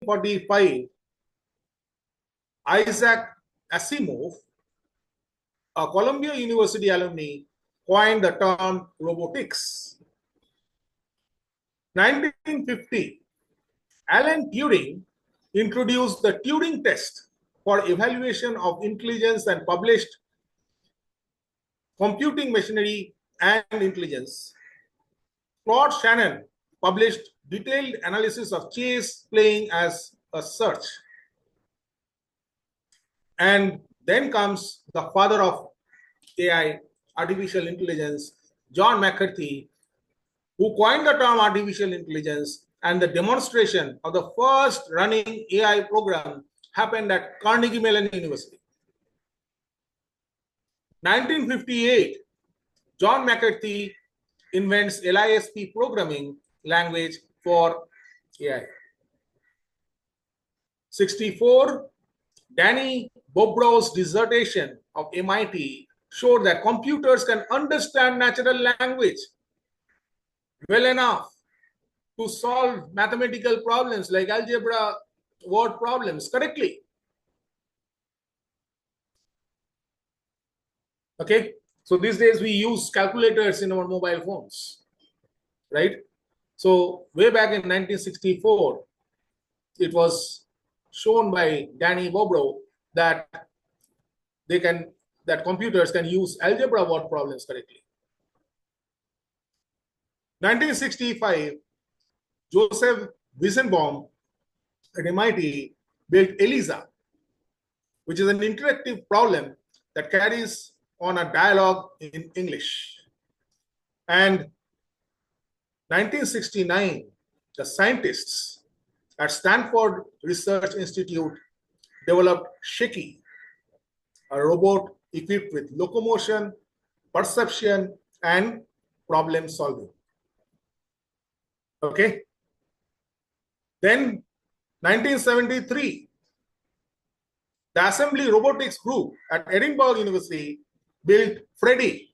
1945, Isaac Asimov, a Columbia University alumni, coined the term robotics. 1950, Alan Turing introduced the Turing test for evaluation of intelligence and published Computing Machinery and Intelligence. Claude Shannon published detailed analysis of chess playing as a search. And then comes the father of AI, artificial intelligence, John McCarthy, who coined the term artificial intelligence, and the demonstration of the first running AI program happened at Carnegie Mellon University. 1958, John McCarthy invents LISP programming language for AI. 64, Danny Bobrow's dissertation of MIT showed that computers can understand natural language well enough to solve mathematical problems like algebra word problems correctly. Okay, so these days we use calculators in our mobile phones, right? So way back in 1964, it was shown by Danny Bobrow that computers can use algebra word problems correctly. 1965, Joseph Weizenbaum at MIT built ELIZA, which is an interactive problem that carries on a dialogue in English. And 1969, the scientists at Stanford Research Institute developed Shaky, a robot equipped with locomotion, perception, and problem solving. Okay. Then 1973, the Assembly Robotics Group at Edinburgh University built Freddy,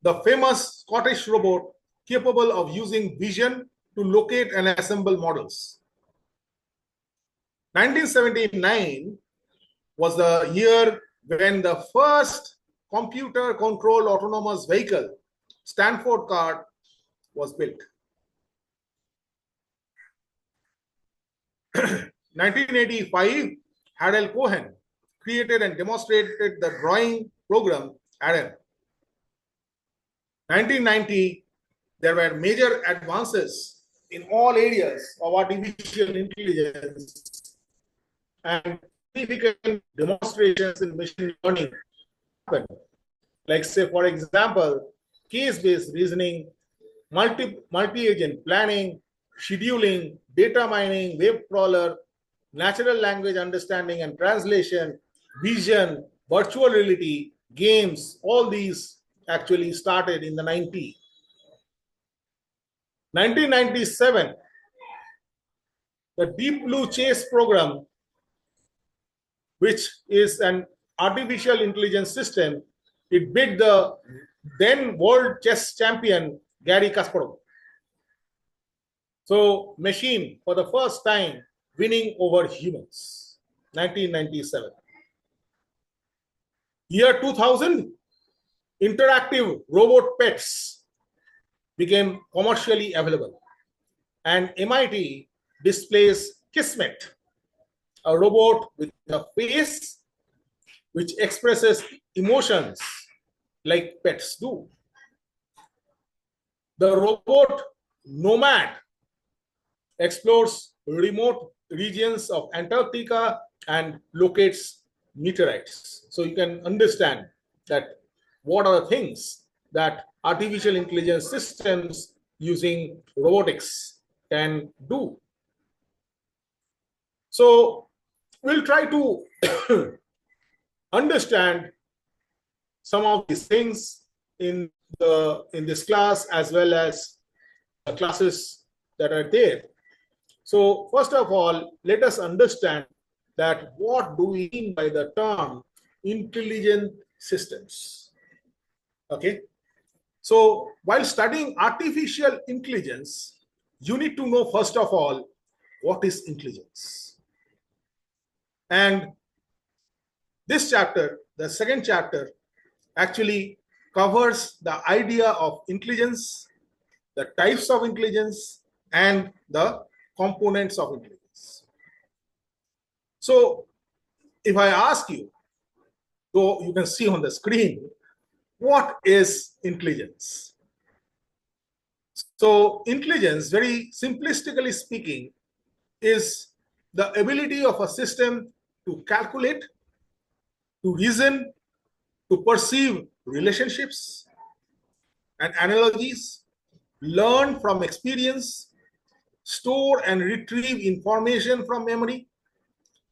the famous Scottish robot capable of using vision to locate and assemble models. 1979 was the year when the first computer-controlled autonomous vehicle, Stanford car, was built. 1985, Hadel Cohen created and demonstrated the drawing program Adam. 1990, there were major advances in all areas of artificial intelligence and significant demonstrations in machine learning happened. Like, say, for example, case-based reasoning, multi-agent planning, scheduling, data mining, web crawler, natural language understanding and translation, vision, virtual reality, games, all these actually started in the 90s. 1997, the Deep Blue Chase program, which is an artificial intelligence system, it beat the then world chess champion Garry Kasparov. So machine for the first time winning over humans. 1997. Year 2000, interactive robot pets became commercially available, and MIT displays Kismet, a robot with a face which expresses emotions like pets do. The robot Nomad explores remote regions of Antarctica and locates meteorites. So you can understand that what are the things that artificial intelligence systems using robotics can do. So we'll try to understand some of these things in this class as well as the classes that are there. So first of all, let us understand that what do we mean by the term intelligent systems. Okay. So while studying artificial intelligence, you need to know first of all what is intelligence. And this chapter, the second chapter, actually covers the idea of intelligence, the types of intelligence, and the components of intelligence. So if I ask you, so you can see on the screen, what is intelligence? So intelligence, very simplistically speaking, is the ability of a system to calculate, to reason, to perceive relationships and analogies, learn from experience, store and retrieve information from memory,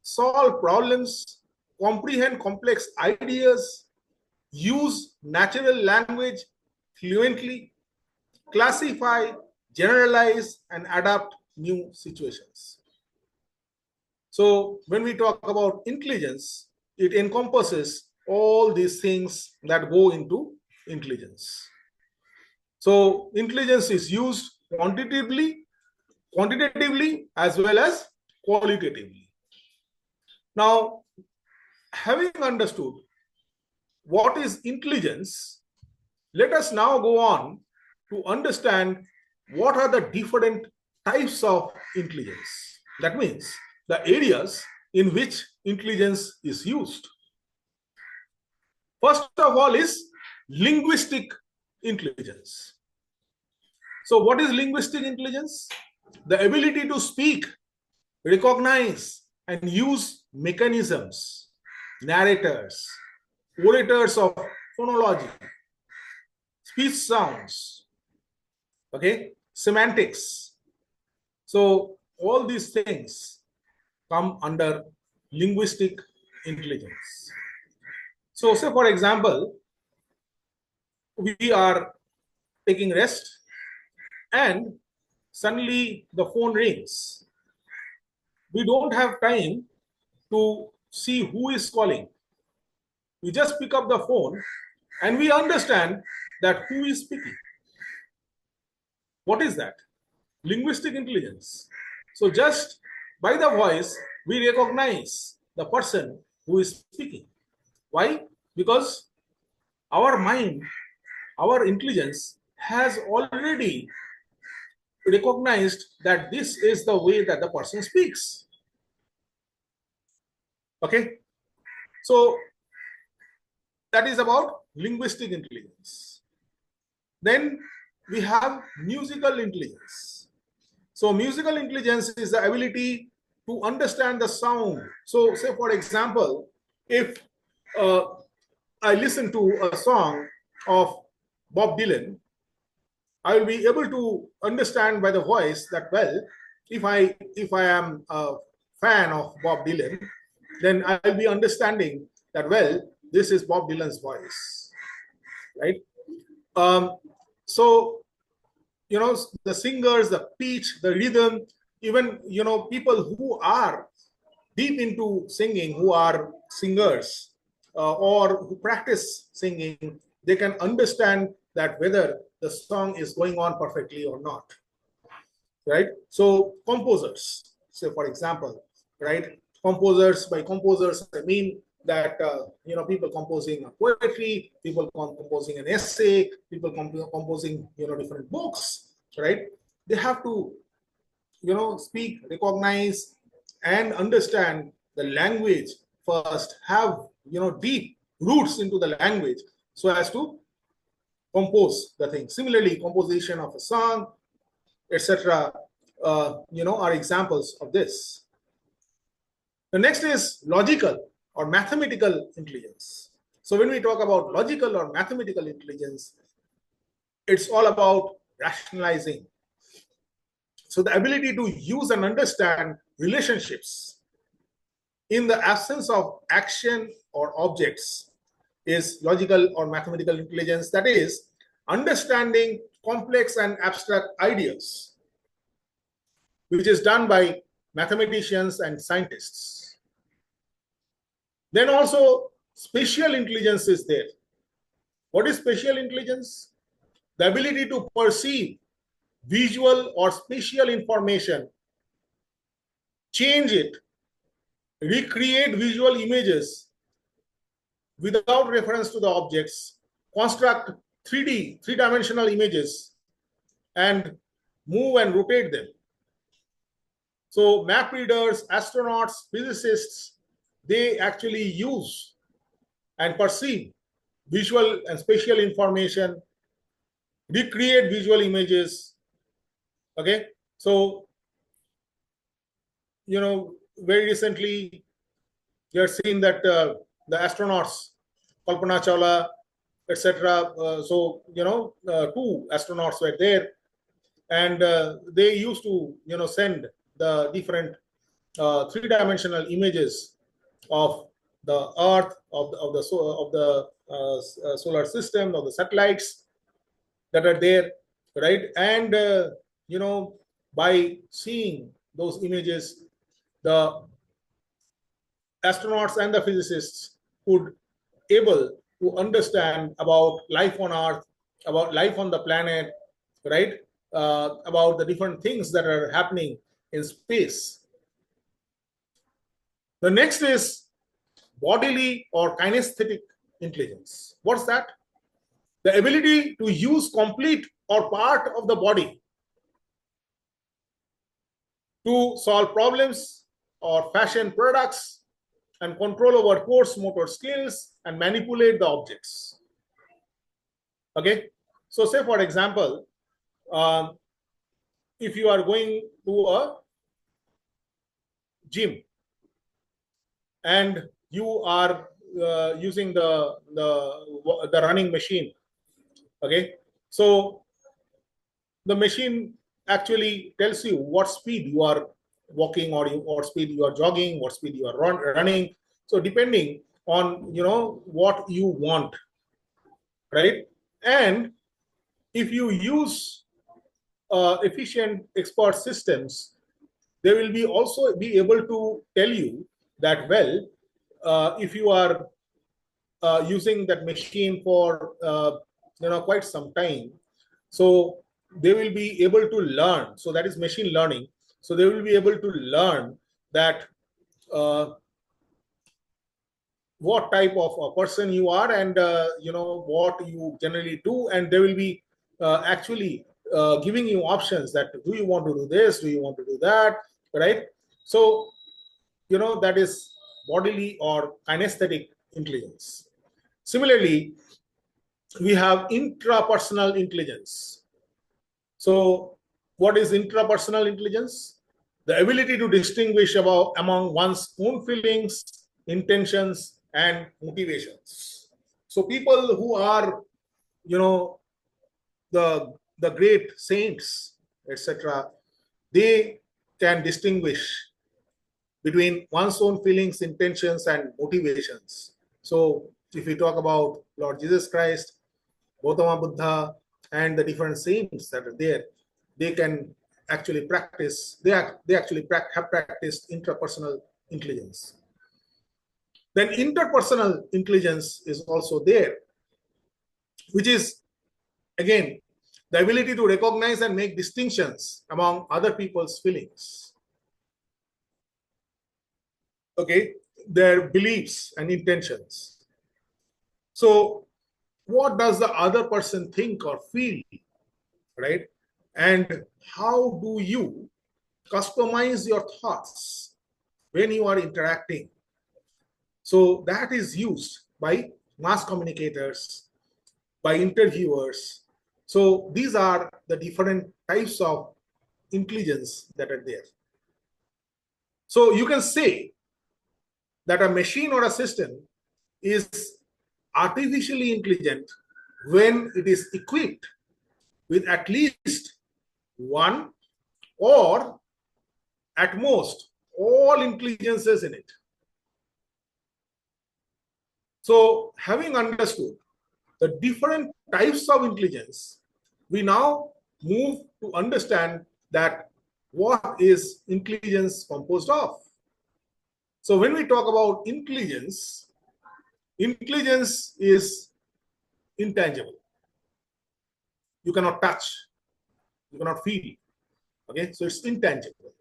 solve problems, comprehend complex ideas, use natural language fluently, classify, generalize, and adapt new situations. So when we talk about intelligence, it encompasses all these things that go into intelligence. So intelligence is used quantitatively as well as qualitatively. Now, having understood what is intelligence, let us now go on to understand what are the different types of intelligence. That means the areas in which intelligence is used. First of all is linguistic intelligence. So what is linguistic intelligence? The ability to speak, recognize, and use mechanisms, narrators, orators of phonology, speech sounds, okay, semantics. So all these things come under linguistic intelligence. So say for example, we are taking rest and suddenly the phone rings. We don't have time to see who is calling. We just pick up the phone and we understand that who is speaking. What is that? Linguistic intelligence. So just by the voice, we recognize the person who is speaking. Why? Because our mind, our intelligence has already recognized that this is the way that the person speaks. Okay? So that is about linguistic intelligence. Then we have musical intelligence. So musical intelligence is the ability to understand the sound. So say for example, if I listen to a song of Bob Dylan, I will be able to understand by the voice that, well, if I am a fan of Bob Dylan, then I'll be understanding that, well, this is Bob Dylan's voice, right? So, you know, the singers, the pitch, the rhythm, even, you know, people who are deep into singing, who are singers or who practice singing, they can understand that whether the song is going on perfectly or not, right? So composers, say for example, right? Composers, by composers, I mean that, you know, people composing poetry, people composing an essay, people composing, you know, different books, right? They have to, you know, speak, recognize, and understand the language first, have, you know, deep roots into the language so as to compose the thing. Similarly, composition of a song, etc., you know, are examples of this. The next is logical or mathematical intelligence. So when we talk about logical or mathematical intelligence, it's all about rationalizing. So the ability to use and understand relationships in the absence of action or objects is logical or mathematical intelligence. That is, understanding complex and abstract ideas, which is done by mathematicians and scientists. Then also spatial intelligence is there. What is spatial intelligence? The ability to perceive visual or spatial information change it, recreate visual images without reference to the objects, construct 3D, three-dimensional images, and move and rotate them. So map readers, astronauts, physicists, they actually use and perceive visual and spatial information, recreate visual images. Okay, so very recently you have seen that the astronauts, Kalpana Chawla, etc. Two astronauts were there, and they used to send the different three-dimensional images of the Earth, of the solar system, of the satellites that are there, right? And by seeing those images, the astronauts and the physicists could able to understand about life on Earth, about life on the planet, right? About the different things that are happening in space. The next is bodily or kinesthetic intelligence. What's that? The ability to use complete or part of the body to solve problems or fashion products and control over coarse motor skills and manipulate the objects. Okay, so say for example, if you are going to a gym and you are using the running machine, okay, so the machine actually tells you what speed you are walking, or speed you are jogging, what speed you are running. So depending on what you want, right? And if you use efficient expert systems, they will be also be able to tell you that, well, if you are using that machine for quite some time, so they will be able to learn. So that is machine learning. So they will be able to learn that what type of a person you are, and what you generally do, and they will be actually giving you options that, do you want to do this, do you want to do that, right? So that is bodily or kinesthetic intelligence. Similarly, we have intrapersonal intelligence. So what is intrapersonal intelligence? The ability to distinguish among one's own feelings, intentions, and motivations. So people who are the great saints, etc., they can distinguish between one's own feelings, intentions, and motivations. So if we talk about Lord Jesus Christ, Gautama Buddha, and the different saints that are there, they can actually practice, they actually have practiced intrapersonal intelligence. Then interpersonal intelligence is also there, which is, again, the ability to recognize and make distinctions among other people's feelings, okay, their beliefs and intentions. So what does the other person think or feel, right? And how do you customize your thoughts when you are interacting? So that is used by mass communicators, by interviewers. So these are the different types of intelligence that are there. So you can say that a machine or a system is artificially intelligent when it is equipped with at least one or at most all intelligences in it. So having understood the different types of intelligence, we now move to understand that what is intelligence composed of. So when we talk about intelligence, intelligence is intangible. You cannot touch, you cannot feel. Okay, so it's intangible.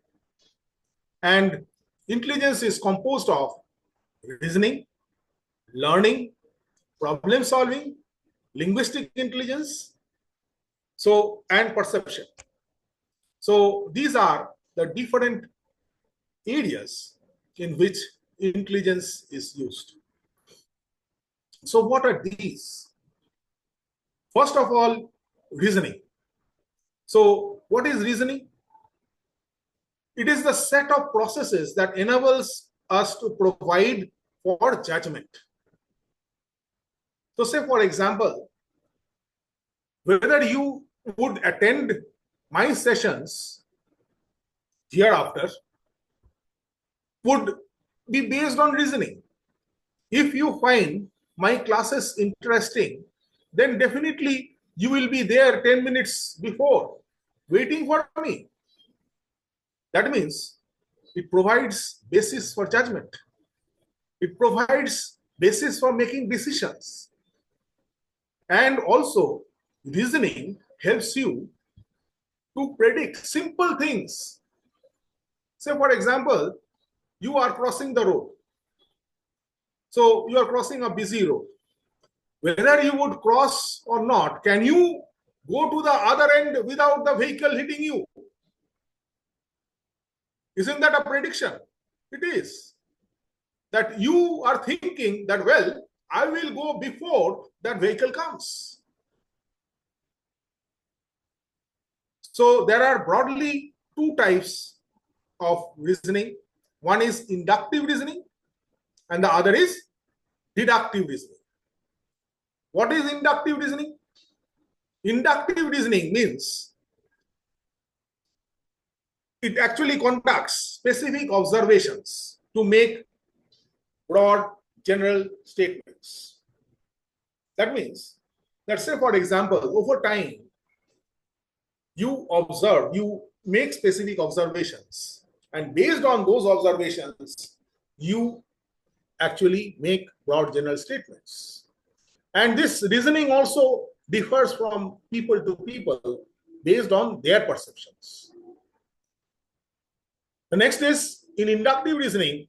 And intelligence is composed of reasoning, learning, problem solving, linguistic intelligence, so and perception. So these are the different areas in which intelligence is used. So what are these? First of all, reasoning. So what is reasoning? It is the set of processes that enables us to provide for judgment. So say for example, whether you would attend my sessions hereafter would be based on reasoning. If you find my classes interesting, then definitely you will be there 10 minutes before waiting for me. That means it provides basis for judgment. It provides basis for making decisions. And also reasoning helps you to predict simple things. Say for example, you are crossing the road. So you are crossing a busy road. Whether you would cross or not, can you go to the other end without the vehicle hitting you? Isn't that a prediction? It is. That you are thinking that, well, I will go before that vehicle comes. So there are broadly two types of reasoning. One is inductive reasoning and the other is deductive reasoning. What is inductive reasoning? Inductive reasoning means it actually conducts specific observations to make broad general statements. That means that, say for example, over time, you observe, you make specific observations, and based on those observations, you actually make broad general statements. And this reasoning also differs from people to people based on their perceptions. The next is, in inductive reasoning,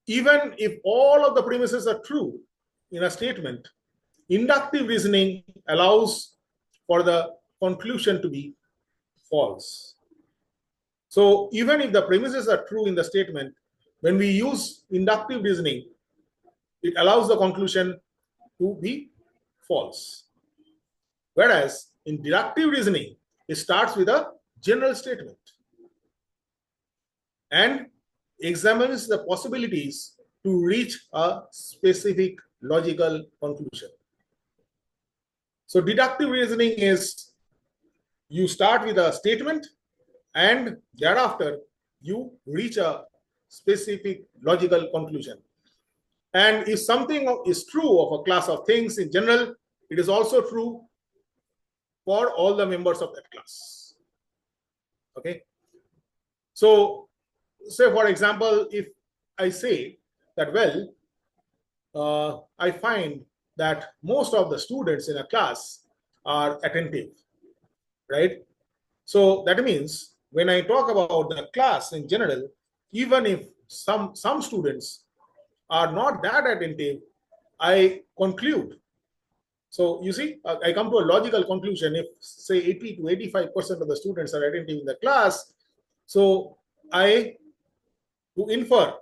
even if all of the premises are true in a statement, inductive reasoning allows for the conclusion to be false. So even if the premises are true in the statement, when we use inductive reasoning, it allows the conclusion to be false. Whereas in deductive reasoning, it starts with a general statement and examines the possibilities to reach a specific logical conclusion. So deductive reasoning is you start with a statement and thereafter you reach a specific logical conclusion. And if something is true of a class of things in general, it is also true for all the members of that class. Okay. So say for example, if I say that, well, I find that most of the students in a class are attentive, right? So that means when I talk about the class in general, even if some students are not that attentive, I conclude. So you see, I come to a logical conclusion. If say 80 to 85% of the students are attentive in the class, so I to infer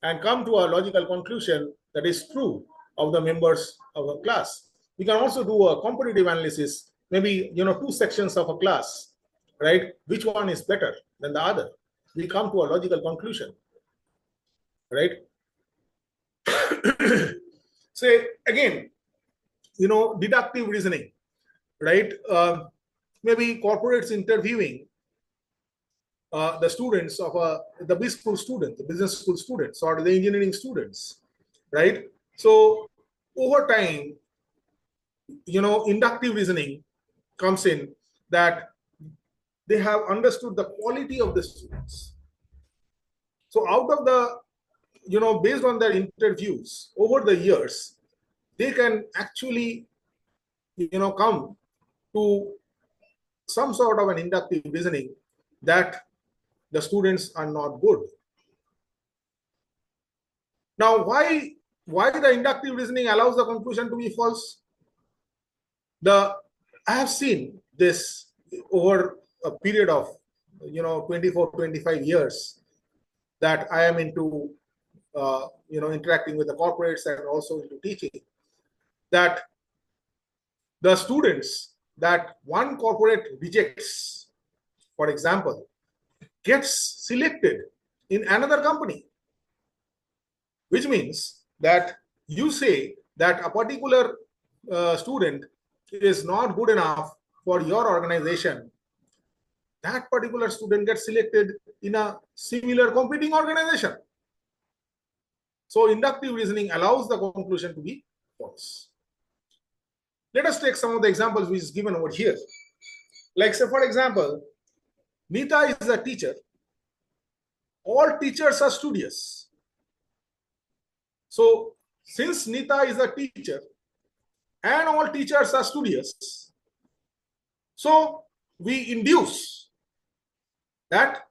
and come to a logical conclusion that is true of the members of a class. We can also do a comparative analysis, maybe two sections of a class, right? Which one is better than the other? We come to a logical conclusion, right? Say again, deductive reasoning, right? Maybe corporates interviewing the students of the business school students, or the engineering students, right? So over time, inductive reasoning comes in that they have understood the quality of the students. So out of the, based on their interviews over the years, they can actually, come to some sort of an inductive reasoning that the students are not good. Now, why the inductive reasoning allows the conclusion to be false? I have seen this over a period of 24, 25 years that I am into interacting with the corporates and also into teaching, that the students that one corporate rejects, for example, gets selected in another company, which means that you say that a particular student is not good enough for your organization, that particular student gets selected in a similar competing organization. So inductive reasoning allows the conclusion to be false. Let us take some of the examples which is given over here. Like, say, for example, Nita is a teacher. All teachers are studious. So since Nita is a teacher and all teachers are studious, so we induce that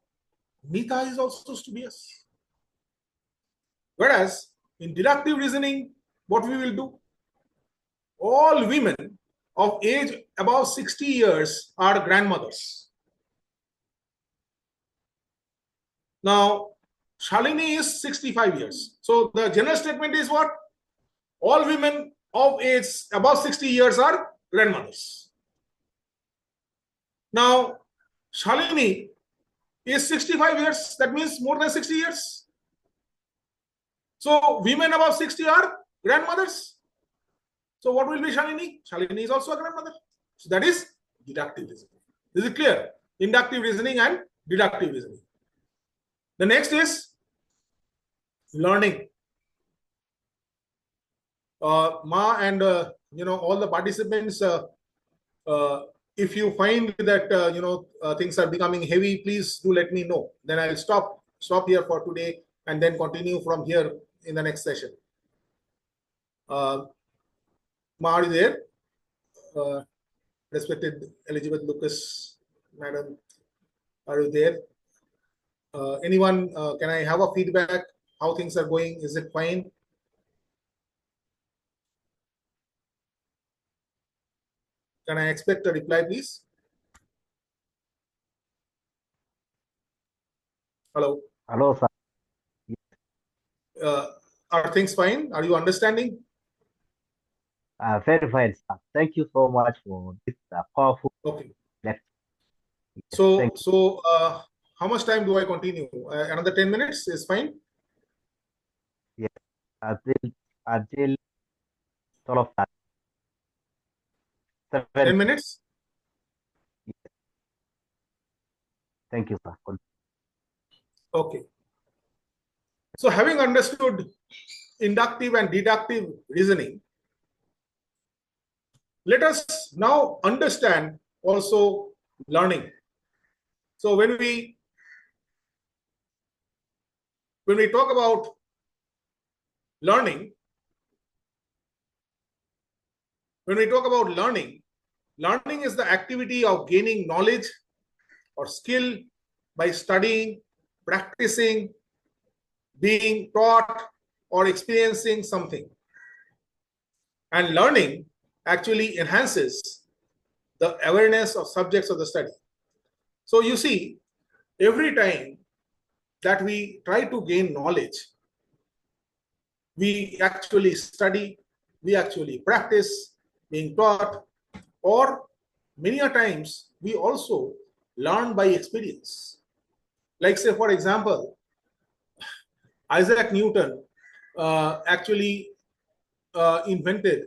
Nita is also studious. Whereas in deductive reasoning, what we will do? All women of age above 60 years are grandmothers. Now, Shalini is 65 years. So the general statement is what? All women of age above 60 years are grandmothers. Now, Shalini is 65 years. That means more than 60 years. So women above 60 are grandmothers. So what will be Shalini? Shalini is also a grandmother. So that is deductive reasoning. Is it clear? Inductive reasoning and deductive reasoning. The next is learning. Ma and all the participants, if you find that things are becoming heavy, please do let me know. Then I'll stop here for today and then continue from here in the next session. Ma, are you there? Respected Elizabeth Lucas, madam, are you there? Anyone, can I have a feedback? How things are going? Is it fine? Can I expect a reply, please? Hello. Hello, sir. Are things fine? Are you understanding? Very fine, sir. Thank you so much for this powerful Okay. lecture. So, how much time do I continue? Another 10 minutes is fine? Yes, until 12 10 minutes? Yes. Thank you, sir. Okay. So, having understood inductive and deductive reasoning, let us now understand also learning. So, when we talk about learning, learning is the activity of gaining knowledge or skill by studying, practicing, being taught, or experiencing something. And learning actually enhances the awareness of subjects of the study. So you see, every time that we try to gain knowledge, we actually study, we actually practice, being taught, or many a times we also learn by experience. Like, say, for example, Isaac Newton actually invented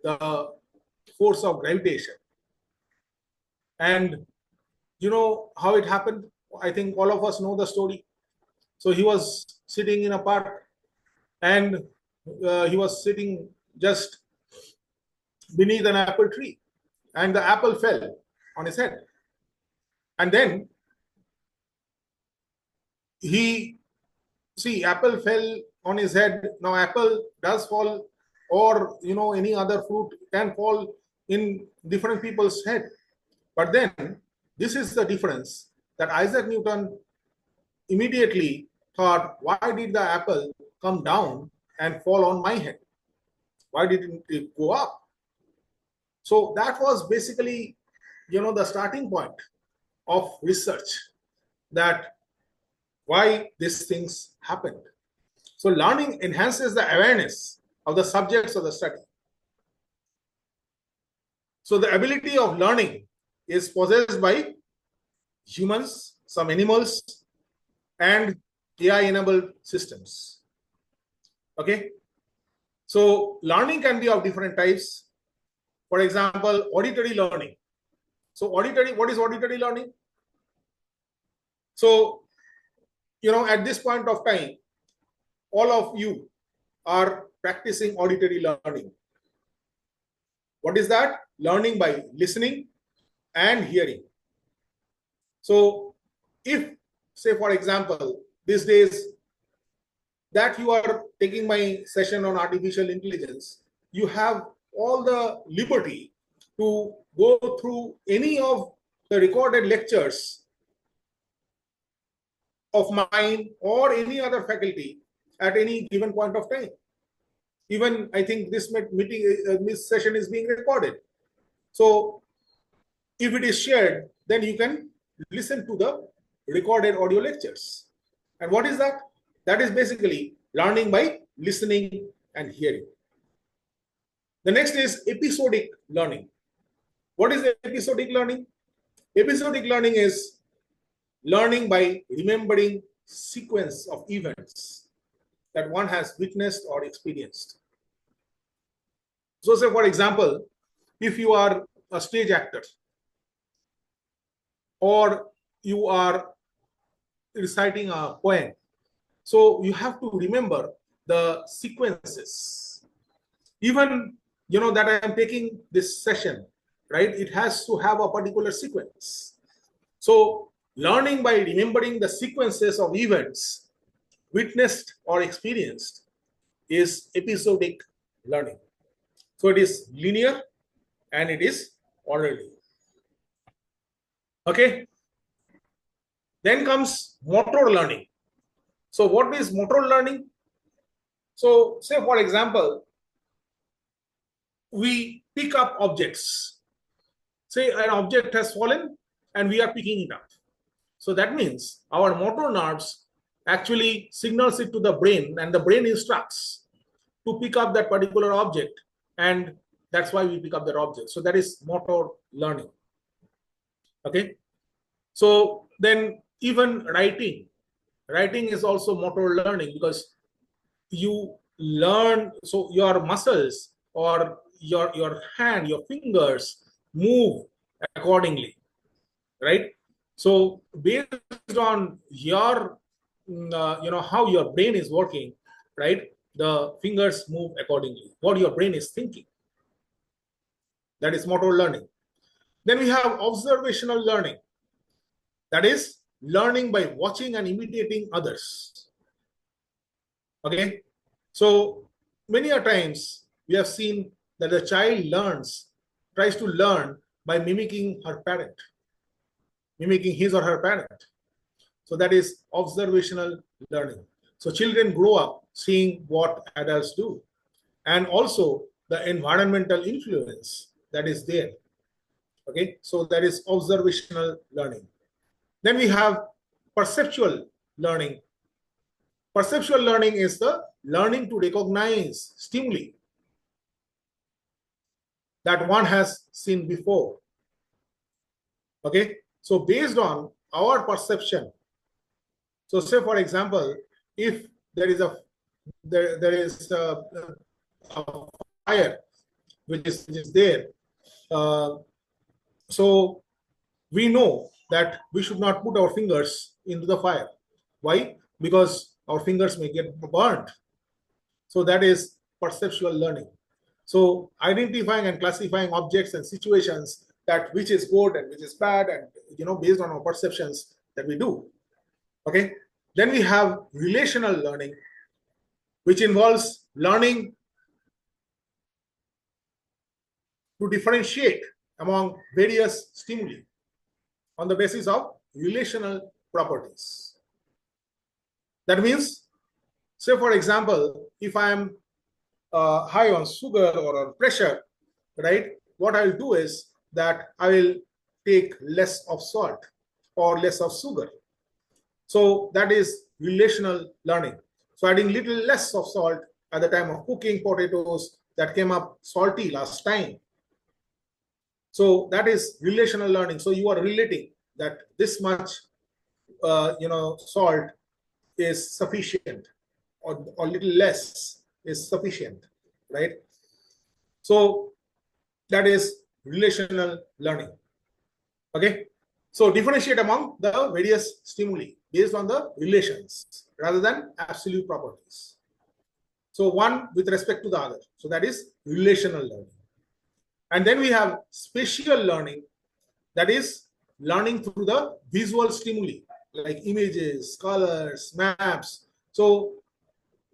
the force of gravitation. And you know how it happened? I think all of us know the story. So he was sitting in a park and he was sitting just beneath an apple tree and the apple fell on his head. And then apple fell on his head. Now apple does fall, or any other fruit can fall in different people's head. But then this is the difference, that Isaac Newton immediately thought, why did the apple come down and fall on my head? Why didn't it go up? So that was basically, the starting point of research, that why these things happened. So learning enhances the awareness of the subjects of the study. So the ability of learning is possessed by humans, some animals, and AI-enabled systems. Okay. So learning can be of different types. For example, auditory learning. So what is auditory learning? So, at this point of time, all of you are practicing auditory learning. What is that? Learning by listening and hearing. So if, say, for example, these days that you are taking my session on artificial intelligence, you have all the liberty to go through any of the recorded lectures of mine or any other faculty at any given point of time. Even I think this this session is being recorded. So if it is shared, then you can listen to the recorded audio lectures. And what is that? That is basically learning by listening and hearing. The next is episodic learning. What is episodic learning? Episodic learning is learning by remembering sequence of events that one has witnessed or experienced. So say, for example, if you are a stage actor or you are reciting a poem, so you have to remember the sequences. Even, that I am taking this session, right? It has to have a particular sequence. So learning by remembering the sequences of events witnessed or experienced is episodic learning. So it is linear and it is orderly. Okay. Then comes motor learning. So what is motor learning? So say, for example, we pick up objects. Say an object has fallen and we are picking it up. So that means our motor nerves actually signals it to the brain, and the brain instructs to pick up that particular object, and that's why we pick up that object. So that is motor learning. Okay. So then even writing is also motor learning, because you learn, so your muscles or your hand, your fingers move accordingly, right? So based on your how your brain is working, right, the fingers move accordingly, what your brain is thinking. That is motor learning. Then we have observational learning. That is learning by watching and imitating others. Okay. So many a times we have seen that the child tries to learn by mimicking her parent, mimicking his or her parent. So that is observational learning. So children grow up seeing what adults do, and also the environmental influence that is there. Okay, so that is observational learning. Then we have perceptual learning. Perceptual learning is the learning to recognize stimuli that one has seen before. Okay, so based on our perception, so say, for example, if there is a fire which is there, so we know that we should not put our fingers into the fire. Why? Because our fingers may get burnt. So that is perceptual learning. So identifying and classifying objects and situations, that which is good and which is bad, and based on our perceptions that we do. Okay. Then we have relational learning, which involves learning to differentiate among various stimuli on the basis of relational properties. That means, say for example, if I am high on sugar or on pressure, right? What I'll do is that I will take less of salt or less of sugar. So that is relational learning. So adding little less of salt at the time of cooking potatoes that came up salty last time. So that is relational learning. So you are relating that this much, salt is sufficient, or little less is sufficient, right? So that is relational learning. Okay. So differentiate among the various stimuli based on the relations rather than absolute properties. So one with respect to the other. So that is relational learning. And then we have spatial learning, that is learning through the visual stimuli like images, colors, maps. So,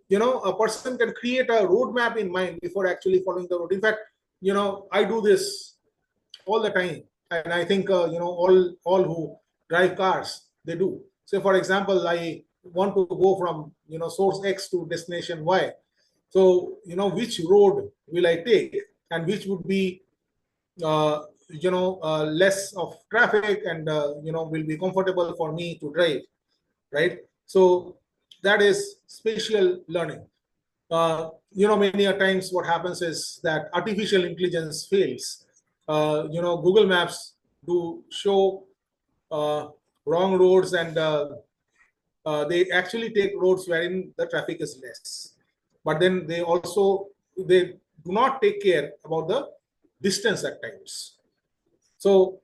a person can create a roadmap in mind before actually following the road. In fact, I do this all the time, and I think all who drive cars, they do. Say for example, I want to go from source X to destination Y. So which road will I take, and which would be less of traffic, and will be comfortable for me to drive, right? So that is spatial learning. Many a times what happens is that artificial intelligence fails. Google Maps do show wrong roads, and they actually take roads wherein the traffic is less. But then they do not take care about the distance at times. So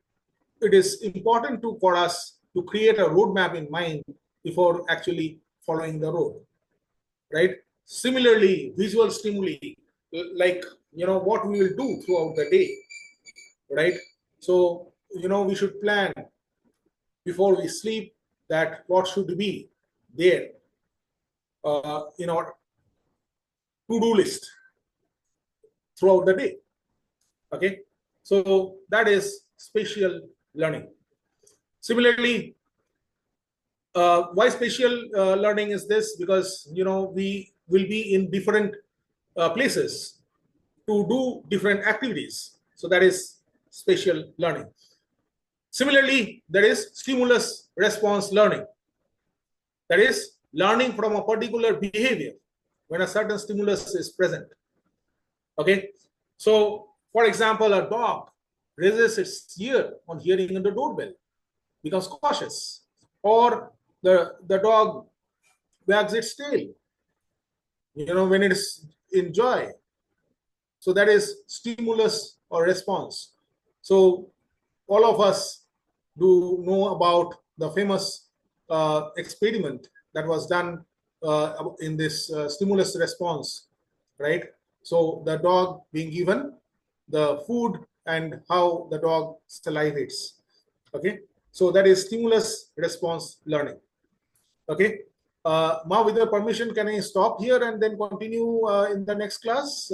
it is important for us to create a roadmap in mind before actually following the road, right? Similarly, visual stimuli, like what we will do throughout the day, right? So we should plan before we sleep that what should be there in our to-do list throughout the day. Okay, so that is spatial learning. Similarly, why spatial learning is this? Because we will be in different places to do different activities. So that is spatial learning. Similarly, there is stimulus response learning. That is learning from a particular behavior when a certain stimulus is present. Okay, so for example, a dog raises its ear on hearing the doorbell, becomes cautious, or the dog wags its tail when it is in joy. So that is stimulus or response. So all of us do know about the famous experiment that was done in this stimulus response, right? So the dog being given the food and how the dog salivates. Okay, so that is stimulus response learning. Okay, Ma, with your permission, can I stop here and then continue in the next class?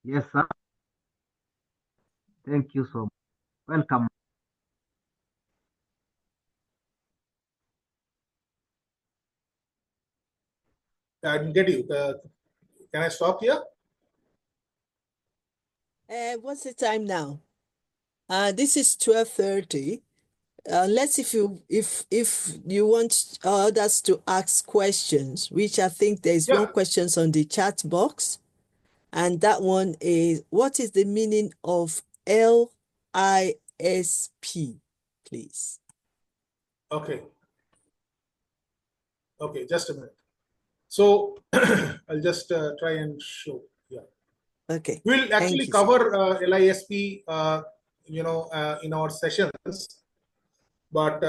Yes, sir. Thank you so much. Welcome. I didn't get you. Can I stop here? What's the time now? This is 12:30. Let's if you want others to ask questions, which I think there is one question on the chat box, and that one is, what is the meaning of LISP, please? Okay. Okay, just a minute. So I'll just try and show. Yeah. Okay. We'll actually cover LISP, in our sessions, but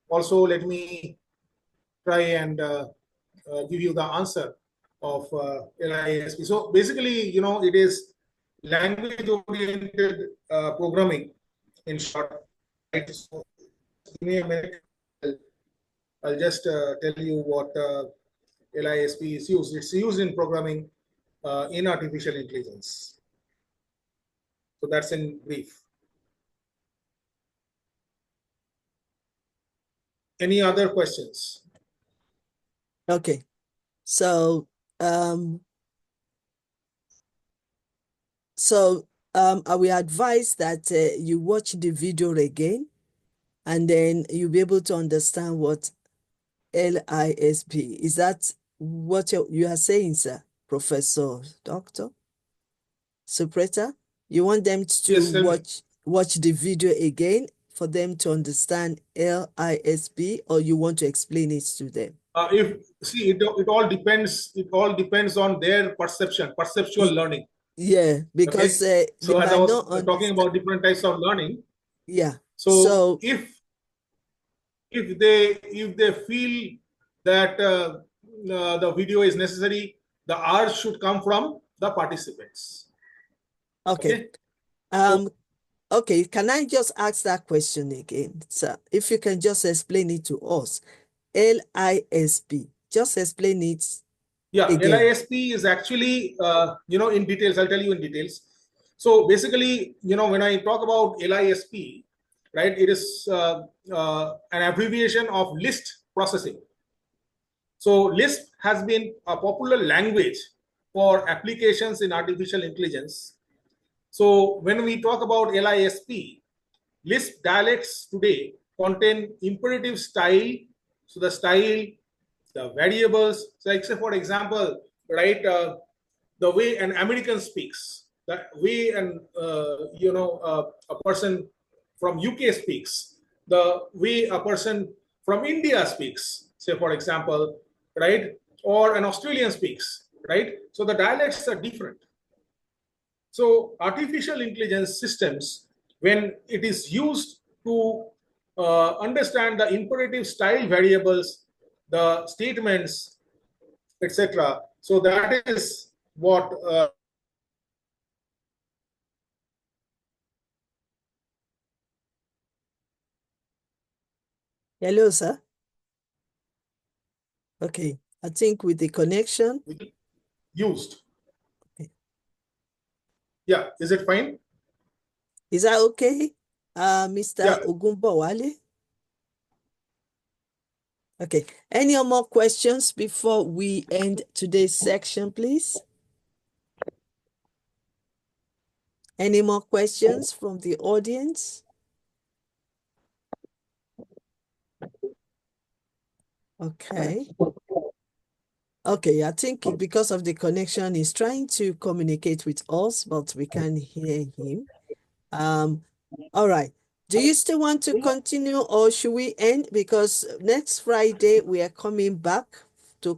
also let me try and give you the answer of LISP. So basically, it is language-oriented programming, in short. Right? So give me a minute. I'll just tell you what LISP is used. It's used in programming in artificial intelligence. So that's in brief. Any other questions? Okay. So, I will advise that you watch the video again, and then you'll be able to understand what LISP. Is that what you are saying, sir? Professor Doctor Subrata? You want them to Yes, tell me. watch the video again for them to understand LISP, or you want to explain it to them? It all depends. It all depends on their perceptual learning. Yeah, because Okay. they So as I might was not talking understand. about different types of learning. Yeah. So So, if they feel that the video is necessary, the hours should come from the participants. okay. Okay. So Okay, can I just ask that question again, sir? If you can just explain it to us. LISP. Just explain it yeah, again. LISP is actually in details. I'll tell you in details. So basically, when I talk about LISP, right, it is an abbreviation of list processing. So Lisp has been a popular language for applications in artificial intelligence. So when we talk about LISP, Lisp dialects today contain imperative style. So the style, the variables. So except for example, right, the way an American speaks, the way a person from UK speaks, the way a person from India speaks. Say for example, right, or an Australian speaks, right. So the dialects are different. So artificial intelligence systems, when it is used to understand the imperative style variables, the statements, etc. So that is what Hello, sir. Okay, I think with the connection. used. Okay. Yeah, is it fine? Is that okay, Mr. Yeah, Ogunbowale? Okay. Any more questions before we end today's section, please? Any more questions from the audience? Okay. Okay, I think because of the connection, he's trying to communicate with us, but we can't hear him. All right. Do you still want to continue, or should we end? Because next Friday we are coming back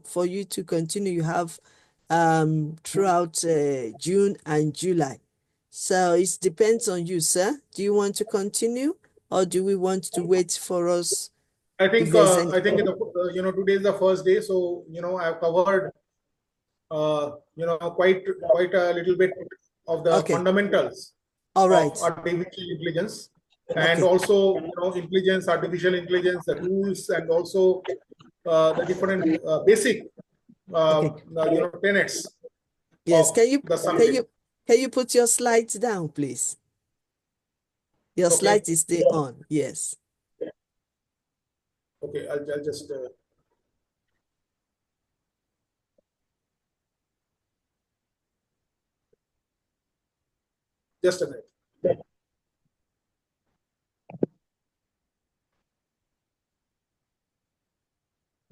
for you to continue. You have throughout June and July. So it depends on you, sir. Do you want to continue, or do we want to wait for us if there's any? I think today is the first day, so I've covered quite a little bit of the Okay. fundamentals All of right. artificial intelligence, and Okay. also intelligence, artificial intelligence, the tools, and also the different basic Okay. tenets Yes. of Can you the can subject. you can you put your slides down, please? Your Okay, slide is still on. Yes. okay, I'll just a minute.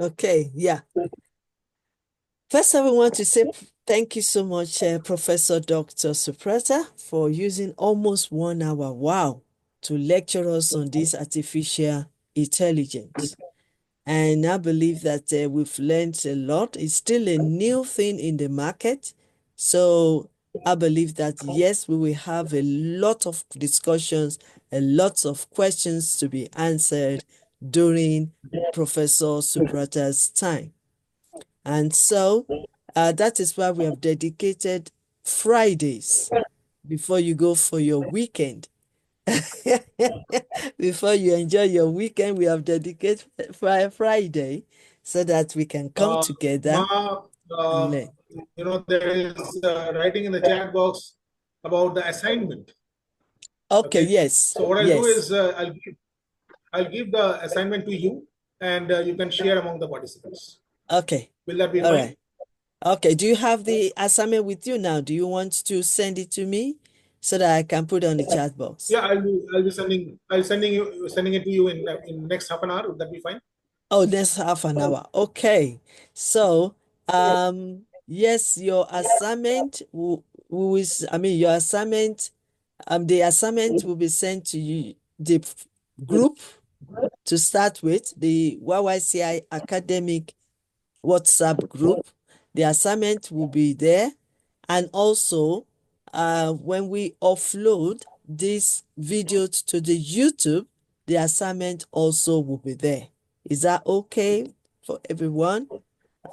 Okay. Yeah. First, I want to say thank you so much, Professor Dr. Subrata, for using almost 1 hour, wow, to lecture us on this artificial intelligence. And I believe that we've learned a lot. It's still a new thing in the market. So I believe that, yes, we will have a lot of discussions, a lot of questions to be answered during Professor Subrata's time. And so that is why we have dedicated Fridays before you go for your weekend. Before you enjoy your weekend, we have dedicated Friday so that we can come together Ma, and learn. there is writing in the chat box about the assignment. Okay, Okay, yes, so what I'll do yes. is I'll give the assignment to you. and you can share among the participants. Okay. Will that be All fine? right. Okay. Do you have the assignment with you now? Do you want to send it to me so that I can put it on the chat box? Yeah, I'll be sending it to you in next half an hour. Would that be fine? Oh, next half an hour. Okay. So, yes, your assignment your assignment, the assignment will be sent to you, the group to start with, the YYCI academic WhatsApp group. The assignment will be there. And also, when we upload this video to the YouTube, the assignment also will be there. Is that okay for everyone?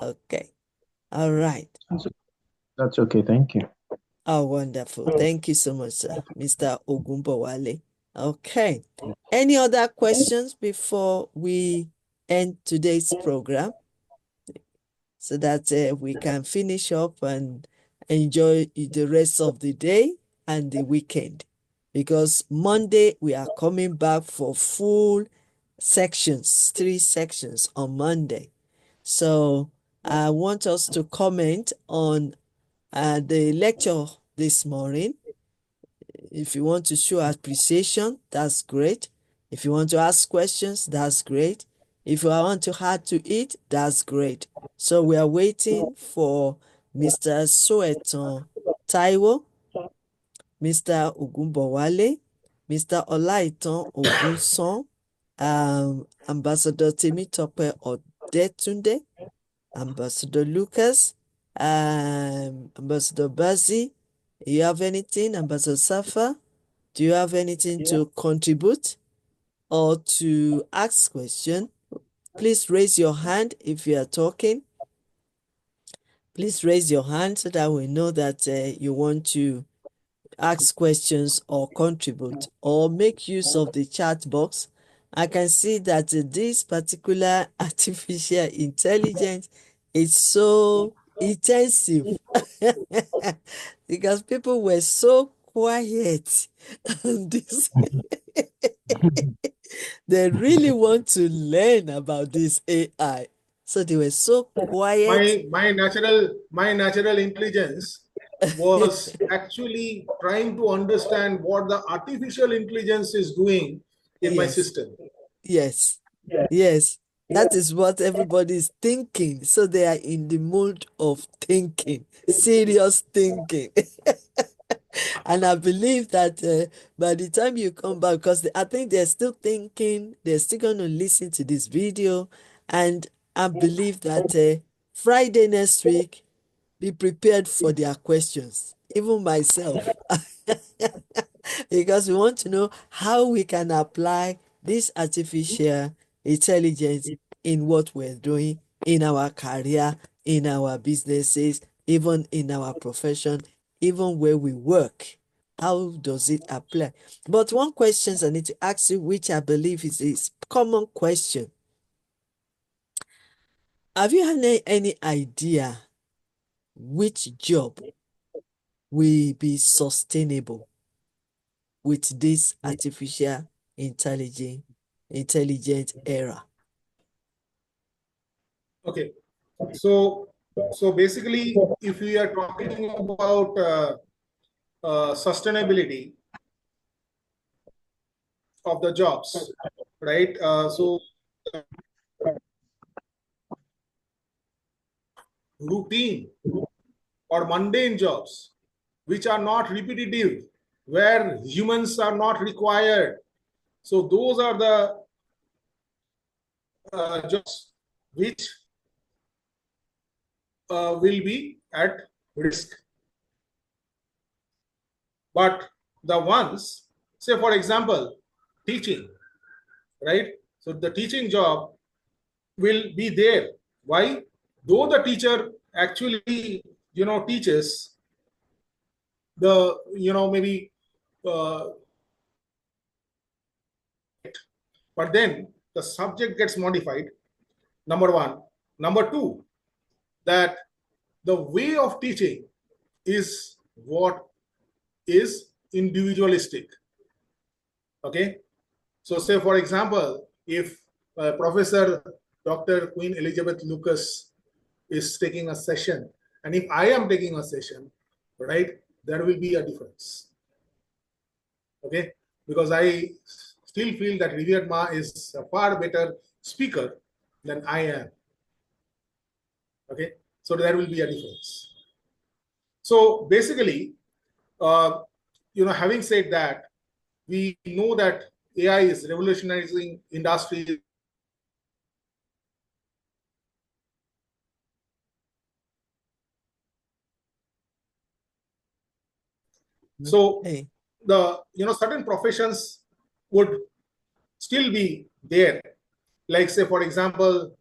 Okay. All right. That's okay. Thank you. Oh, wonderful. Thank you so much, sir. Mr. Ogunbowale. Okay. Any other questions before we end today's program so that we can finish up and enjoy the rest of the day and the weekend? Because Monday we are coming back for full sections, 3 sections on Monday. So I want us to comment on the lecture this morning. If you want to show appreciation, that's great. If you want to ask questions, that's great. If you want to add to it, that's great. So we are waiting for Mr. Soeton Taiwo, Mr. Ogunbowale, Mr. Olaitan Ogunson, Ambassador Temitope Odetunde, Ambassador Lucas, Ambassador Bazi. You have anything, Ambassador Safa? Do you have anything to contribute or to ask question? Please raise your hand if you are talking. Please raise your hand so that we know that you want to ask questions or contribute or make use of the chat box. I can see that this particular artificial intelligence is so intensive because people were so quiet on this. They really want to learn about this AI. So they were so quiet. My natural intelligence was actually trying to understand what the artificial intelligence is doing in my Yes, system. yes, yes. That is what everybody is thinking. So they are in the mood of thinking, serious thinking. And I believe that by the time you come back, because I think they're still thinking, they're still going to listen to this video. And I believe that Friday next week, be prepared for their questions, even myself, because we want to know how we can apply this artificial intelligence in what we're doing in our career, in our businesses, even in our profession, even where we work. How does it apply? But one question I need to ask you, which I believe is a common question. Have you had any idea which job will be sustainable with this artificial intelligent era? Okay, so basically, if we are talking about sustainability of the jobs, right? So routine or mundane jobs, which are not repetitive, where humans are not required. So those are the jobs which will be at risk. But the ones, say for example, teaching, right? So the teaching job will be there. Why? Though the teacher actually, teaches the, maybe, uh, but then the subject gets modified. Number one. Number two, that the way of teaching is what is individualistic. Okay. So say for example, if Professor Dr. Queen Elizabeth Lucas is taking a session, and if I am taking a session, right, there will be a difference. Okay, because I still feel that Revered Ma is a far better speaker than I am. Okay, so there will be a difference. So basically, having said that, we know that AI is revolutionizing industries. So Hey. the certain professions would still be there, like say for example,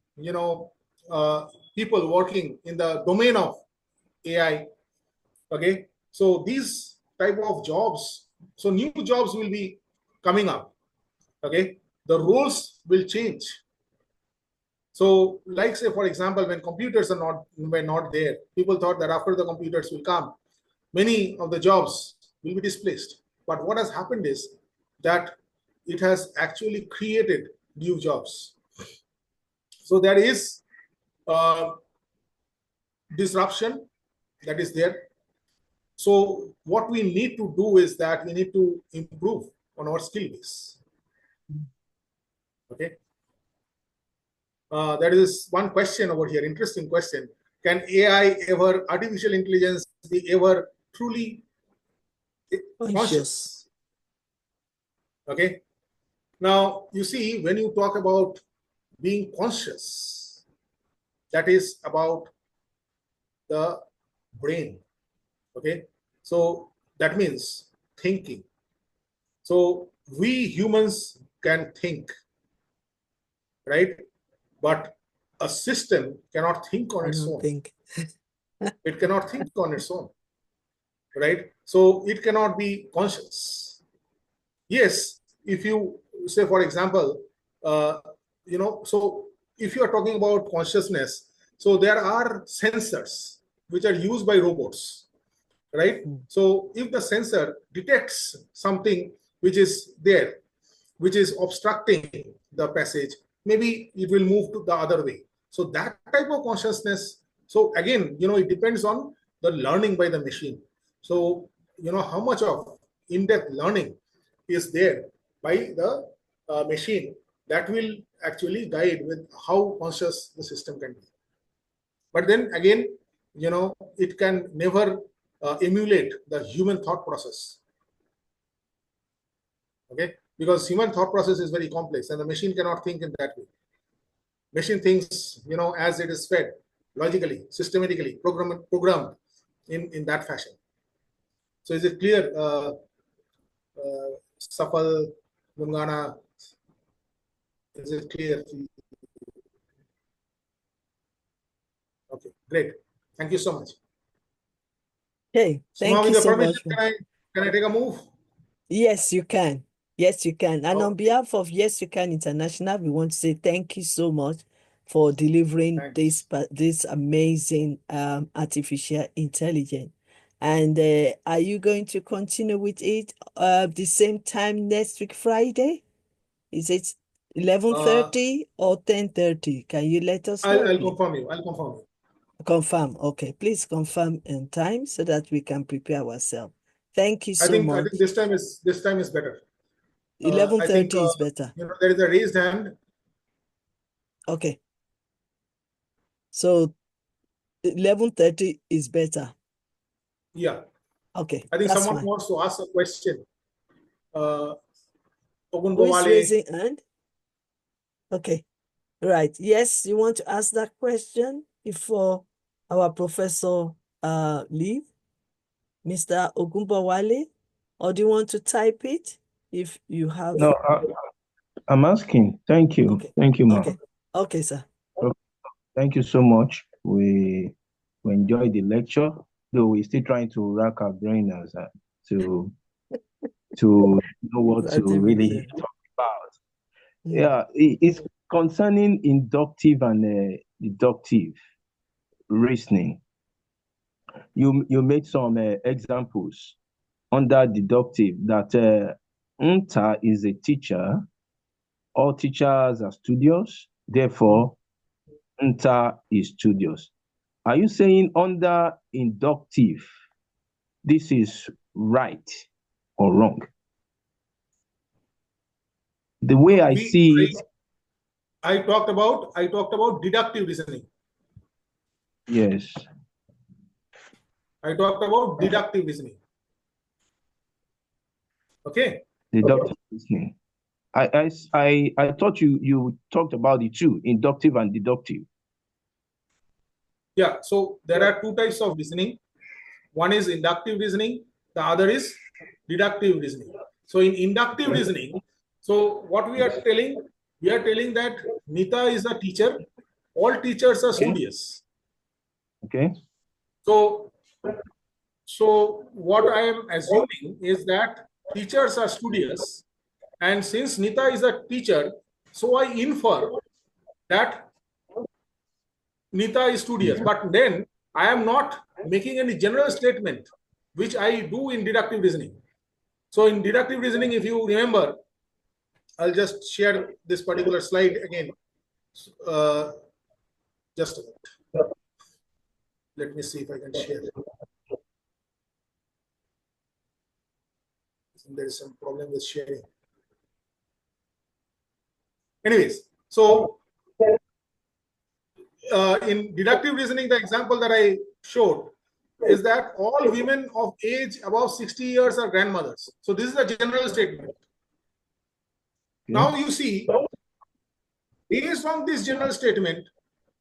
people working in the domain of AI. Okay, so these type of jobs, so new jobs will be coming up. Okay, the roles will change. So like say for example, when computers were not there, people thought that after the computers will come, many of the jobs will be displaced. But what has happened is that it has actually created new jobs. So there is disruption that is there. So what we need to do is that we need to improve on our skill base. Okay. There is one question over here, interesting question. Can artificial intelligence be ever truly conscious? Okay. Now, you see, when you talk about being conscious, that is about the brain. Okay. So that means thinking. So we humans can think, right? But a system cannot think on I its don't own. think. It cannot think on its own, right? So it cannot be conscious. Yes, if you say, for example, so if you are talking about consciousness, so there are sensors which are used by robots, right? So if the sensor detects something which is there, which is obstructing the passage, maybe it will move to the other way. So that type of consciousness, so again, it depends on the learning by the machine. So, how much of in-depth learning is there by the machine, that will actually guide with how conscious the system can be. But then again, it can never emulate the human thought process. Okay, because human thought process is very complex and the machine cannot think in that way. Machine thinks, as it is fed, logically, systematically, programmed in that fashion. So is it clear, Safal, Lungana? Is it clear? Okay, great. Thank you so much. Hey, So now thank with you your so permission, much. can I take a move? Yes, you can. Yes, you can. And on Okay. behalf of Yes, You Can International, we want to say thank you so much for delivering Thanks. this amazing artificial intelligence. And are you going to continue with it the same time next week, Friday? Is it 11:30 or 10:30? Can you let us know, I'll please? confirm you. I'll confirm you. Confirm. Okay, please confirm in time so that we can prepare ourselves. Thank you I so think much. this time is better. I think 11:30 is better. there is a raised hand. Okay. So 11:30 is better. Yeah. Okay, I think that's someone fine. wants to ask a question. Who is Ogunbowale. raising hand? Okay. Right. Yes, you want to ask that question before our professor leave, Mr. Ogunbowale, or do you want to type it if you have? No, I'm asking. Thank you. Okay. Thank you, ma'am. Okay. Okay, sir. Thank you so much. We enjoyed the lecture, though we're still trying to rack our brain to know what to really talk about. Yeah, it's concerning inductive and deductive reasoning. You made some examples under deductive that Nta is a teacher all teachers are studious, therefore, inter is studious. Are you saying under inductive, this is right or wrong? The way I see it, I talked about deductive reasoning. yes. I talked about deductive reasoning. Okay. Deductive reasoning. I thought you talked about the two, inductive and deductive. Yeah. So there are two types of reasoning. One is inductive reasoning. The other is deductive reasoning. So in inductive reasoning, so what we are telling that Nita is a teacher. All teachers are studious. Okay. So what I am assuming is that teachers are studious, and since Nita is a teacher, so I infer that Nita is studious. But then I am not making any general statement, which I do in deductive reasoning. So in deductive reasoning, if you remember, I'll just share this particular slide again. Just a minute. Let me see if I can share. There is some problem with sharing. Anyways, so in deductive reasoning, the example that I showed is that all women of age above 60 years are grandmothers. So this is a general statement. Now you see, based on this general statement,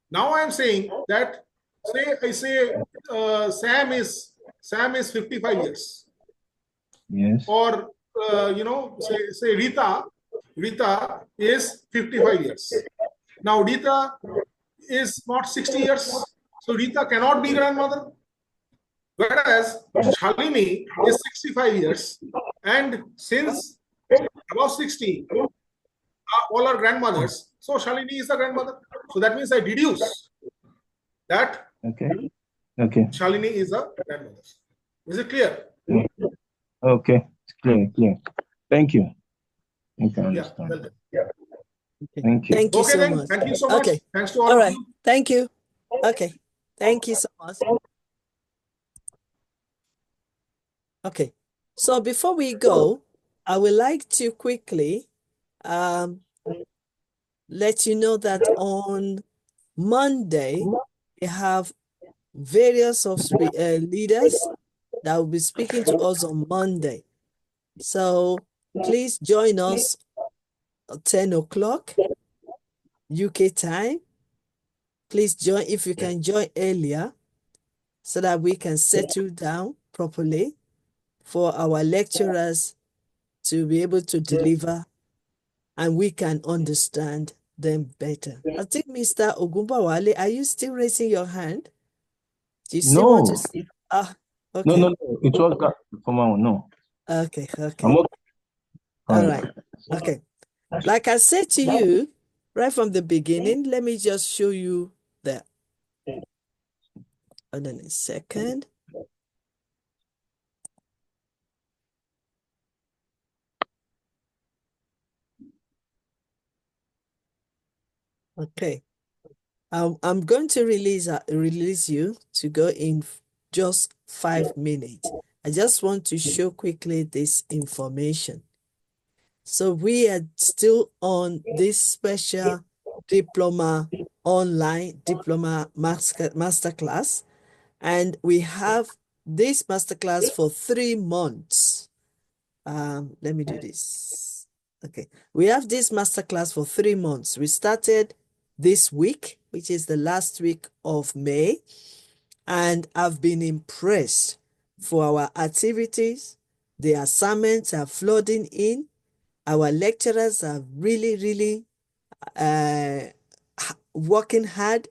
now I am saying that Sam is 55 years. Yes. Or say Rita is 55 years. Now Rita is not 60 years, so Rita cannot be grandmother. Whereas Shalini is 65 years, and since above 60, all are grandmothers, so Shalini is the grandmother. So that means I deduce that Shalini is a grandmother. Is it clear? Okay, it's clear. Thank you. You can understand. Welcome. Okay. Thank you. Thank you so Then, much. thank you so much. Okay. Thanks to all All of right. you. Thank you. Okay. Thank you so much. Okay. So before we go, I would like to quickly let you know that on Monday, we have various of leaders that will be speaking to us on Monday. So please join us at 10 o'clock UK time. Please join if you can join earlier so that we can settle down properly for our lecturers to be able to deliver and we can understand them better. I think Mr. Ogunbawale, are you still raising your hand? Do you still want to see? Okay. No. It was that former one. No. Okay. I'm okay. All right. Okay. Like I said to you right from the beginning, let me just show you that. Hold on a second. Okay. I'm going to release you to go in just 5 minutes. I just want to show quickly this information. So we are still on this special diploma online diploma masterclass, and we have this masterclass for 3 months. Let me do this. Okay, we have this masterclass for 3 months. We started this week, which is the last week of May, and I've been impressed for our activities. The assignments are flooding in. Our lecturers are really working hard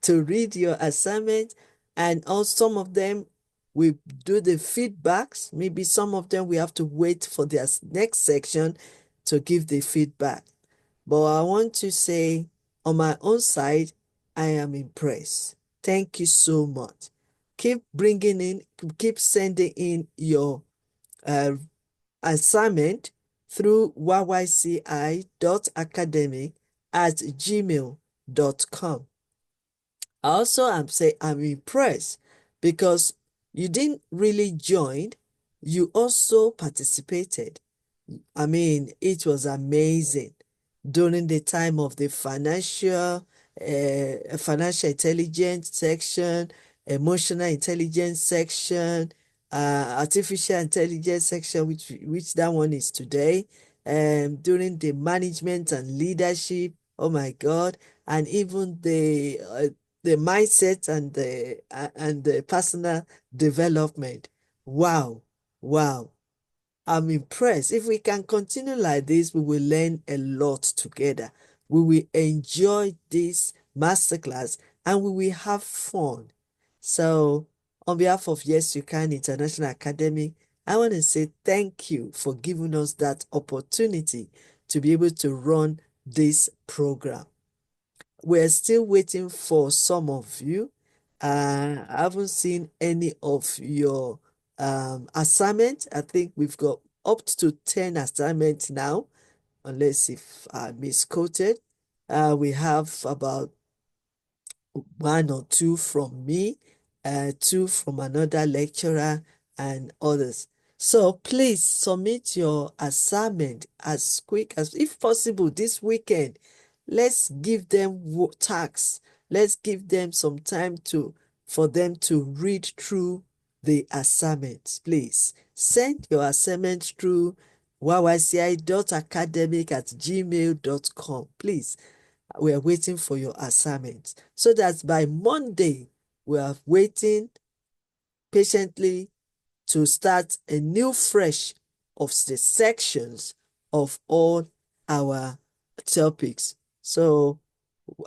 to read your assignment, and also some of them we do the feedbacks. Maybe some of them we have to wait for their next section to give the feedback. But I want to say on my own side, I am impressed. Thank you so much. Keep bringing in, keep sending in your assignment through yyci.academic@gmail.com. Also, I'm impressed because you didn't really join, you also participated. I mean, it was amazing during the time of the financial intelligence section, emotional intelligence section, artificial intelligence section, which that one is today, during the management and leadership. Oh my God! And even the mindset and the personal development. Wow, wow. I'm impressed. If we can continue like this, we will learn a lot together. We will enjoy this masterclass and we will have fun. So, on behalf of Yes You Can International Academy, I want to say thank you for giving us that opportunity to be able to run this program. We're still waiting for some of you. I haven't seen any of your assignment. I think we've got up to 10 assignments now, unless if I misquoted. We have about one or two from me, two from another lecturer, and others. So please submit your assignment as quick as, if possible, this weekend. Let's give them tasks. Let's give them some time for them to read through the assignments. Please send your assignment through yyci.academic@gmail.com. Please, we are waiting for your assignments so that by Monday we are waiting patiently to start a new fresh of the sections of all our topics. So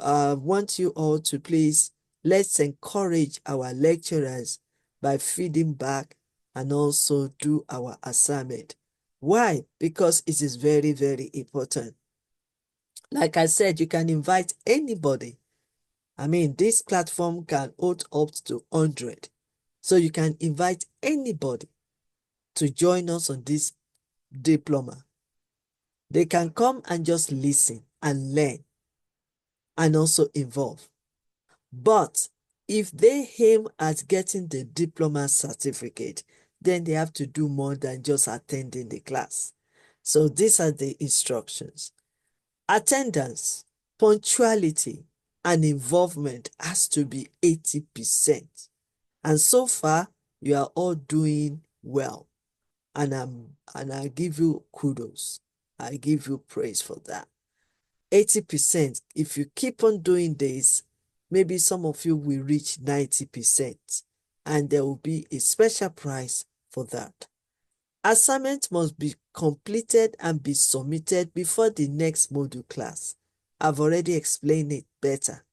I want you all to please, let's encourage our lecturers by feeding back and also do our assignment. Why? Because it is very, very important. Like I said, you can invite anybody. I mean, this platform can hold up to 100. So you can invite anybody to join us on this diploma. They can come and just listen and learn and also involve. But if they aim at getting the diploma certificate, then they have to do more than just attending the class. So these are the instructions. Attendance, punctuality, and involvement has to be 80%. And so far, you are all doing well. And I give you kudos. I give you praise for that. 80%, if you keep on doing this, maybe some of you will reach 90%, and there will be a special prize for that. Assignment must be completed and be submitted before the next module class. I've already explained it better.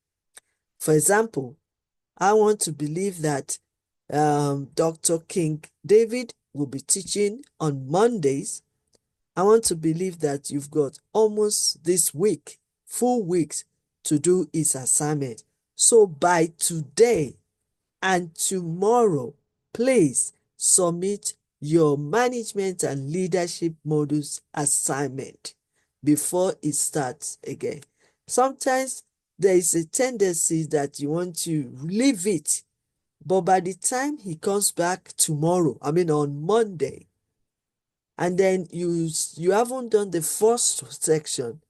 For example, I want to believe that Dr. King David will be teaching on Mondays. I want to believe that you've got almost this week, full weeks, to do his assignment. So by today and tomorrow, please submit your management and leadership modules assignment before it starts again. Sometimes there is a tendency that you want to leave it, but by the time he comes back tomorrow, I mean on Monday, and then you haven't done the first section,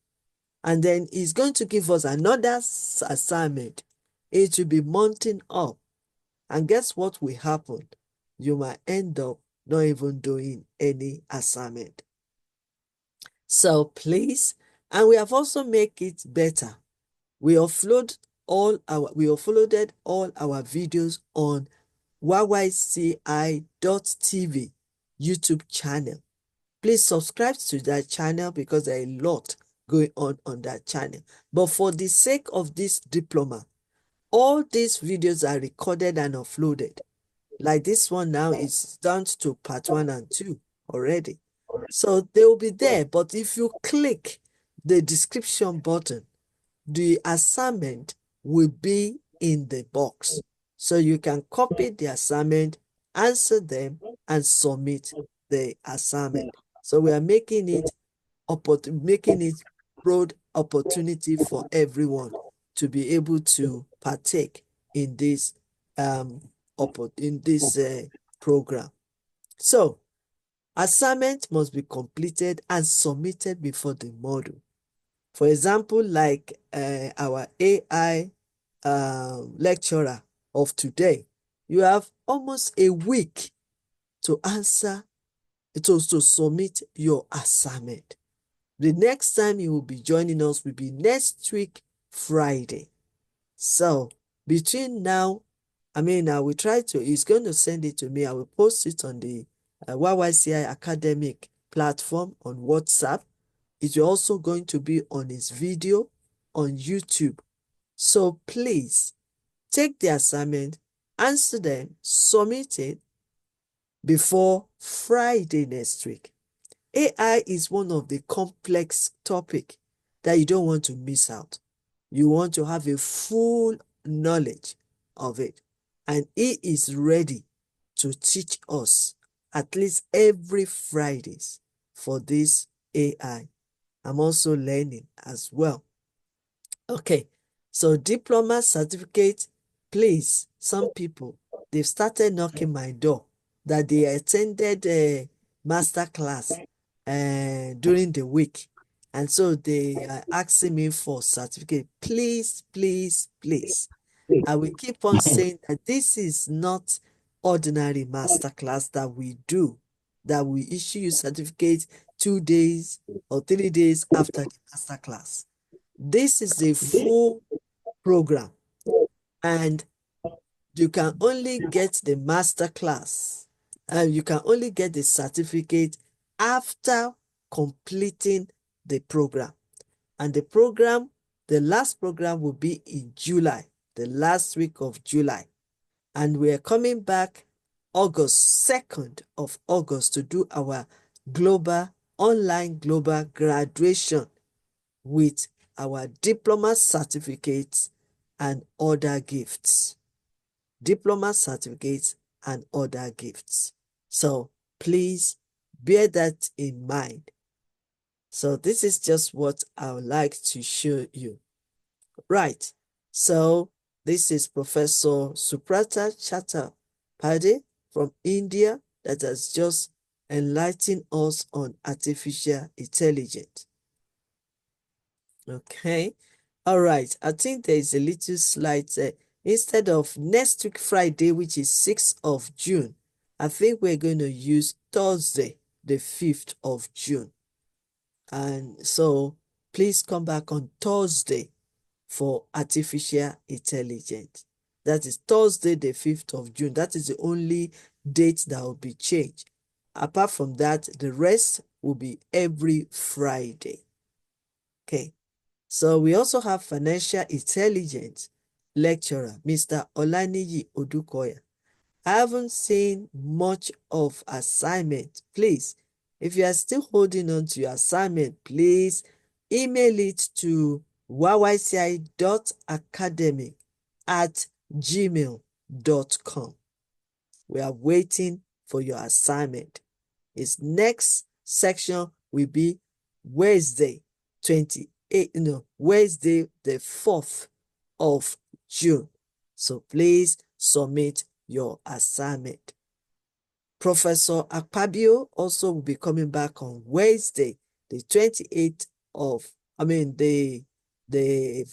and then he's going to give us another assignment, it will be mounting up. And guess what will happen? You might end up not even doing any assignment. So please, and we have also made it better. We uploaded all our videos on YYCI.tv YouTube channel. Please subscribe to that channel because there are a lot going on that channel. But for the sake of this diploma, all these videos are recorded and uploaded. Like this one now is down to part 1 and 2 already. So they will be there. But if you click the description button, the assignment will be in the box. So you can copy the assignment, answer them, and submit the assignment. So we are making it making it broad opportunity for everyone to be able to partake in this program. So assignment must be completed and submitted before the module. For example, like our AI lecturer of today, you have almost a week to submit your assignment. The next time you will be joining us will be next week, Friday. So between now, I will try to, he's going to send it to me. I will post it on the YYCI academic platform on WhatsApp. It's also going to be on his video on YouTube. So please take the assignment, answer them, submit it before Friday next week. AI is one of the complex topics that you don't want to miss out. You want to have a full knowledge of it. And he is ready to teach us at least every Fridays for this AI. I'm also learning as well. Okay, so diploma certificate, please, some people, they've started knocking my door that they attended a master class during the week. And so they are asking me for certificate. Please, please, please. I will keep on saying that this is not ordinary master class that we do, that we issue you certificate 2 days or 3 days after the master class. This is a full program, and you can only get the master class, and you can only get the certificate after completing the program. And the last program will be in July, the last week of July. And we are coming back August 2nd of August to do our online global graduation with our diploma certificates and other gifts. Diploma certificates and other gifts. So please bear that in mind. So this is just what I would like to show you. Right. So this is Professor Subrata Chattopadhyay from India that has just enlightened us on artificial intelligence. Okay. All right. I think there is a little slide instead of next week Friday, which is 6th of June, I think we're going to use Thursday, the 5th of June. And so please come back on Thursday for artificial intelligence. That is Thursday, the 5th of June. That is the only date that will be changed. Apart from that, the rest will be every Friday. Okay. So we also have financial intelligence lecturer, Mr. Olaniyi Odukoya. I haven't seen much of assignment. Please, if you are still holding on to your assignment, please email it to yYCI.academic@gmail.com. We are waiting for your assignment. Its next section will be Wednesday, Wednesday the 4th of June. So please submit your assignment. Professor Akpabio also will be coming back on Wednesday, the 28th of, Wednesday the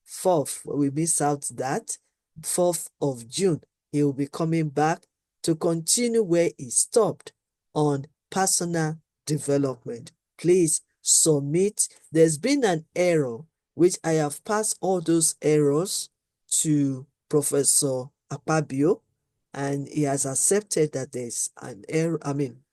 4th. We miss out that 4th of June. He will be coming back to continue where he stopped on personal development. Please submit. There's been an error, which I have passed all those errors to Professor Akpabio, and he has accepted that there's an error,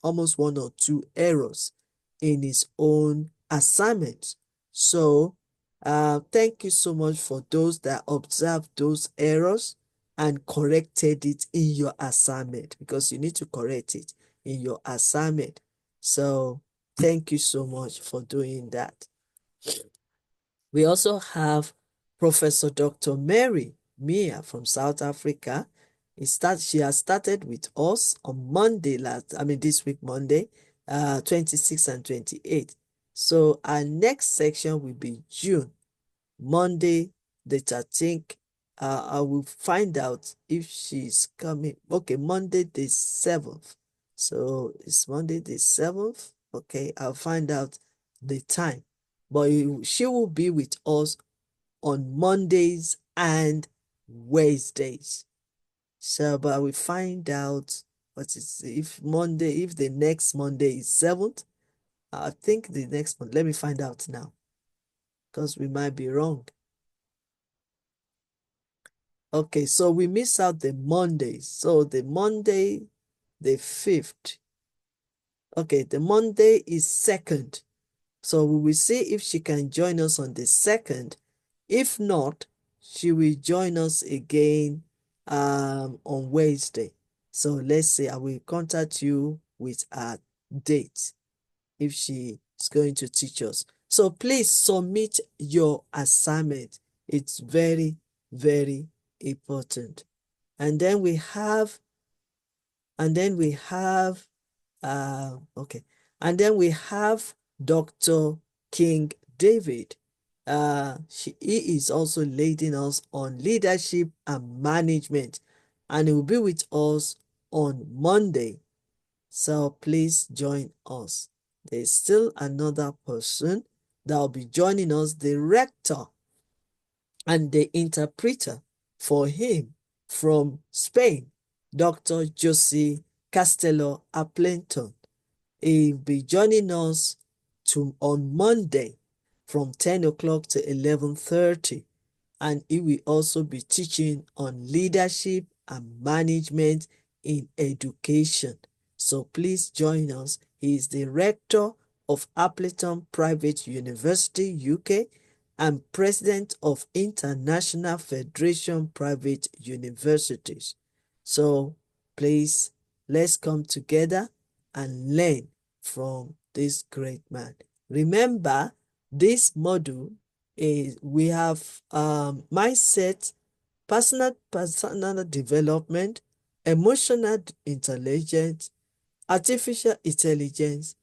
almost 1 or 2 errors in his own assignment. So thank you so much for those that observed those errors and corrected it in your assignment, because you need to correct it in your assignment. So thank you so much for doing that. We also have Professor Dr. Mary Mia from South Africa. She has started with us on Monday this week, Monday, 26 and 28. So our next section will be June, Monday the 13th. I will find out if she's coming. Okay, Monday the 7th. So it's Monday the 7th. Okay, I'll find out the time. But she will be with us on Mondays and Wednesdays. So, but we find out what is if the next Monday is 7th. I think the next month. Let me find out now, because we might be wrong. Okay, so we miss out the Mondays. So the Monday, the 5th. Okay, the Monday is 2nd. So we will see if she can join us on the 2nd. If not, she will join us again on Wednesday. So let's say I will contact you with a date if she is going to teach us. So please submit your assignment. It's very, very important. And then we have, okay. And then we have Dr. King David. He is also leading us on leadership and management, and he will be with us on Monday. So please join us. There's still another person that will be joining us, the rector and the interpreter for him from Spain, Dr. Jose Castello Appleton. He'll be joining us on Monday from 10 o'clock to 11:30, and he will also be teaching on leadership and management in education. So please join us. He is the rector of Appleton Private University, UK, and president of International Federation Private Universities. So please, let's come together and learn from this great man. Remember, this module is we have mindset, personal development, emotional intelligence, artificial intelligence,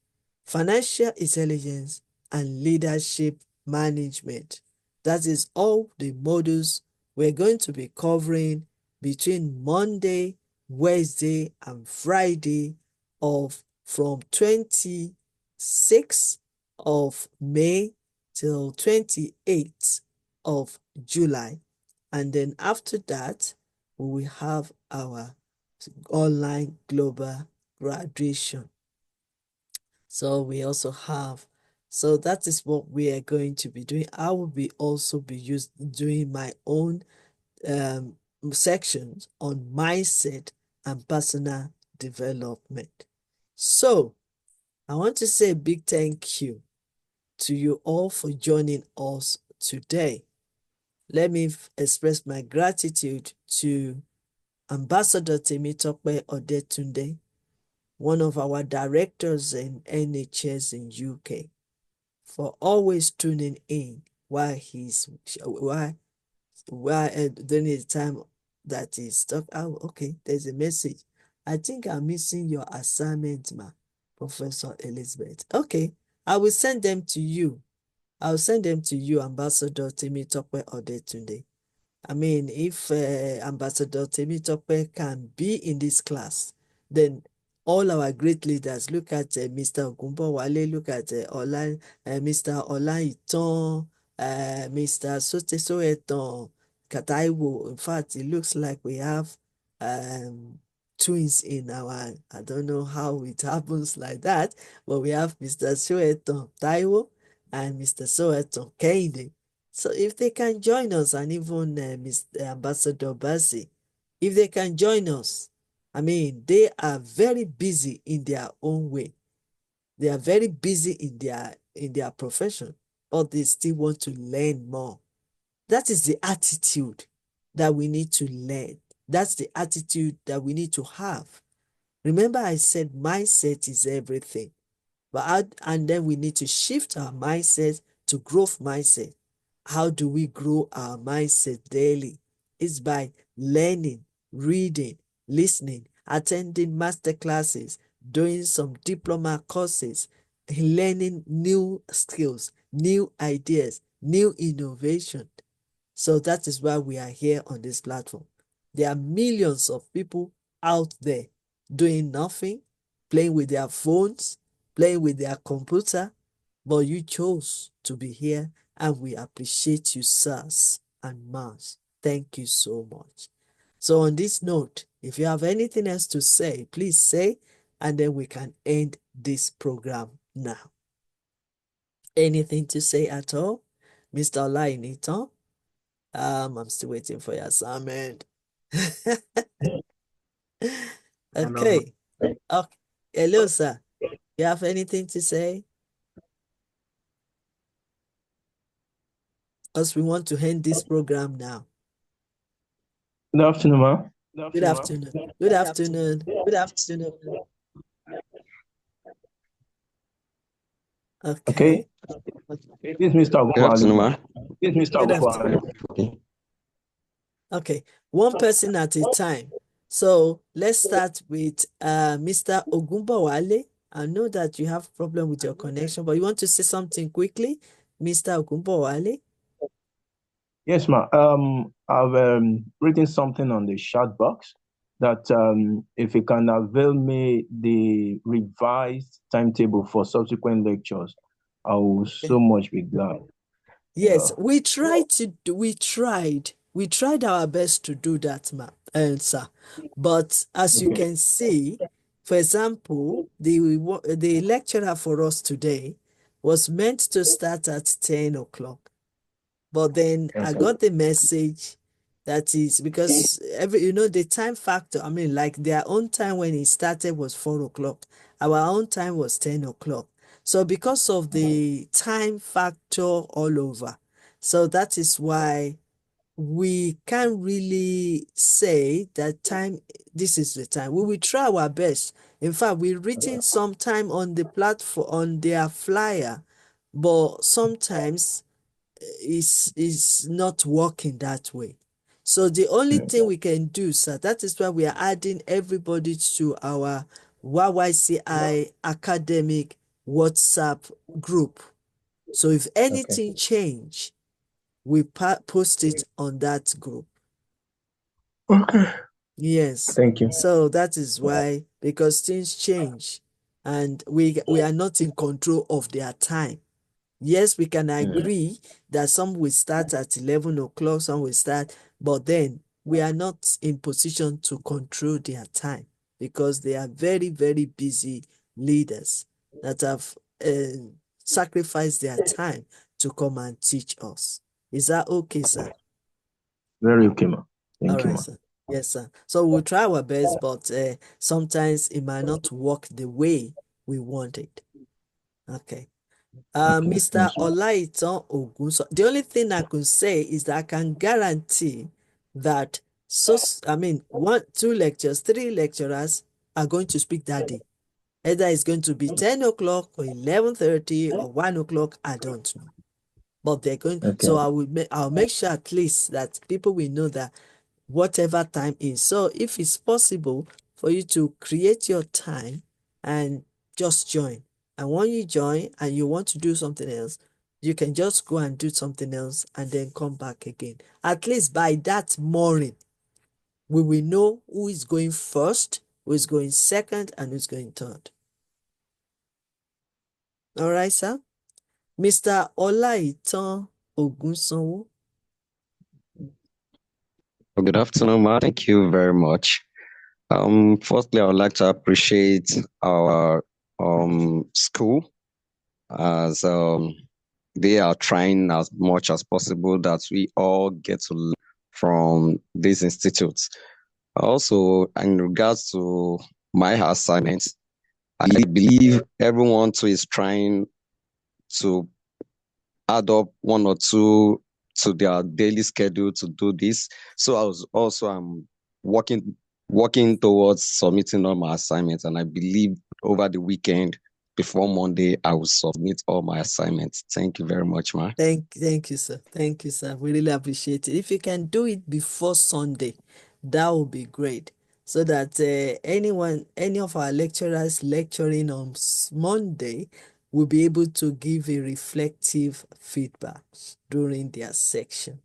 financial intelligence, and leadership management. That is all the modules we're going to be covering between Monday, Wednesday, and Friday from 26th of May till 28th of July. And then after that, we will have our online global graduation. So we also have, so that is what we are going to be doing. I will also be doing my own sections on mindset and personal development. So I want to say a big thank you to you all for joining us today. Let me express my gratitude to Ambassador Temitope Odetunde, one of our directors in NHS in UK, for always tuning in while during the time that he's stuck out. Okay, there's a message. I think I'm missing your assignment, Professor Elizabeth. Okay, I will send them to you. I'll send them to you, Ambassador Temitope Odetunde. I mean, if Ambassador Temitope can be in this class, then all our great leaders, look at Mr. Ogunbowale, look at Mr. Olaitan, Mr. Soetan, Kataiwo. In fact, it looks like we have twins in our, I don't know how it happens like that, but we have Mr. Soetan Taiwo and Mr. Soetan Kehinde. So if they can join us, and even Mr. Ambassador Bassi, if they can join us, I mean, they are very busy in their own way. They are very busy in their profession, but they still want to learn more. That is the attitude that we need to learn. That's the attitude that we need to have. Remember, I said mindset is everything. And then we need to shift our mindset to growth mindset. How do we grow our mindset daily? It's by learning, reading, listening, attending master classes, doing some diploma courses, learning new skills, new ideas, new innovation. So that is why we are here on this platform. There are millions of people out there doing nothing, playing with their phones, playing with their computer, but you chose to be here, and we appreciate you, sirs and ma'ams. Thank you so much. So on this note, if you have anything else to say, please say, and then we can end this program now. Anything to say at all? Mr. Olainitan? I'm still waiting for your assignment. Okay. Okay. Hello, sir. You have anything to say? Because we want to end this program now. Good afternoon, ma. Good afternoon. Good afternoon. Good afternoon. Okay. This is Mr. Good afternoon, ma. This is Mr. Good afternoon. Okay. Okay. One person at a time. So let's start with Mr. Ogunbowale. I know that you have problem with your connection, but you want to say something quickly, Mr. Ogunbowale? Yes, ma. I've written something on the chat box that if you can avail me the revised timetable for subsequent lectures, I will so much be glad. Yes, we tried our best to do that, sir. But as you can see, for example, the lecturer for us today was meant to start at 10 o'clock. But then I got the message that is because the time factor, I mean, like their own time when it started was 4 o'clock. Our own time was 10 o'clock. So because of the time factor all over, so that is why we can't really say that this is the time. We will try our best. In fact, we've written some time on the platform, on their flyer, but sometimes is not working that way. So the only thing we can do, sir, that is why we are adding everybody to our YYCI academic WhatsApp group. So if anything change, we post it on that group. Okay. Yes. Thank you. So that is why, because things change and we are not in control of their time. Yes, we can agree that some will start at 11 o'clock, some will start, but then we are not in position to control their time because they are very, very busy leaders that have sacrificed their time to come and teach us. Is that okay, sir? Very okay, ma. Thank All you, right, ma. sir. Yes, sir. So we'll try our best, but sometimes it might not work the way we want it. Okay. Mr. Olaitan Ogunso, the only thing I can say is that I can guarantee that two lectures, three lecturers are going to speak that day. Either it's going to be 10 o'clock or 11:30 or 1 o'clock, I don't know. But they're going, so I'll make sure at least that people will know that whatever time is. So if it's possible for you to create your time and just join. And when you join and you want to do something else, you can just go and do something else and then come back again. At least by that morning, we will know who is going first, who is going second, and who's going third. All right, sir? Mr. Olaitan Ogunsanwo. Good afternoon, ma. Thank you very much. Firstly, I would like to appreciate our school as they are trying as much as possible that we all get to learn from these institutes. Also, in regards to my assignments, I believe everyone too is trying to add up one or two to their daily schedule to do this. So I'm working towards submitting all my assignments, and I believe over the weekend before Monday I will submit all my assignments. Thank you very much, ma. Thank you, sir. Thank you, sir. We really appreciate it. If you can do it before Sunday, that would be great. so that any of our lecturers lecturing on Monday will be able to give a reflective feedback during their section.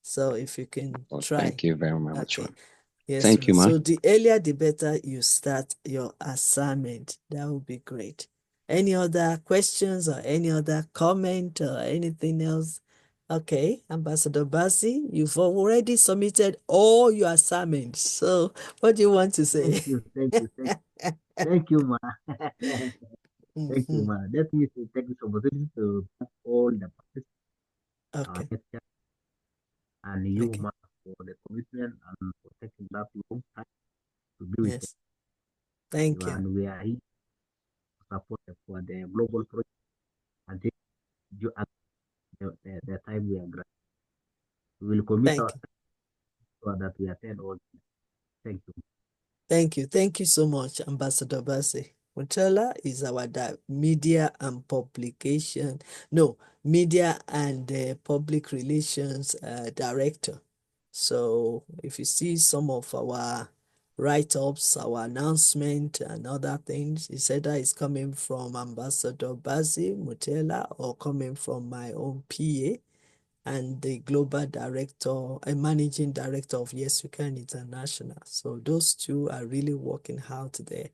So if you can try. Thank you very much. Okay. Yes, thank you, so man. the earlier the better you start your assignment. That would be great. Any other questions or any other comment or anything else? Okay, Ambassador Basi, you've already submitted all your assignments. So what do you want to say? Thank you, thank you, ma. Thank you, Mhm. ma. Let me say thank you so much to thank all the participants, our Okay, lecture, and you, okay, ma, for the commitment and for taking that long time to be with us. yes. Thank you. And we are here to support for the global project. And thank you at the time we are granted. We will commit Thank you. ourselves so that we attend all. Thank you. Thank you. Thank you so much, Ambassador Basi. Mutala is our media and publication, no, media and public relations director. So if you see some of our write-ups, our announcement and other things, he said that is coming from Ambassador Basi Mutela or coming from my own PA and the global director and managing director of YYCI International. So those two are really working hard there,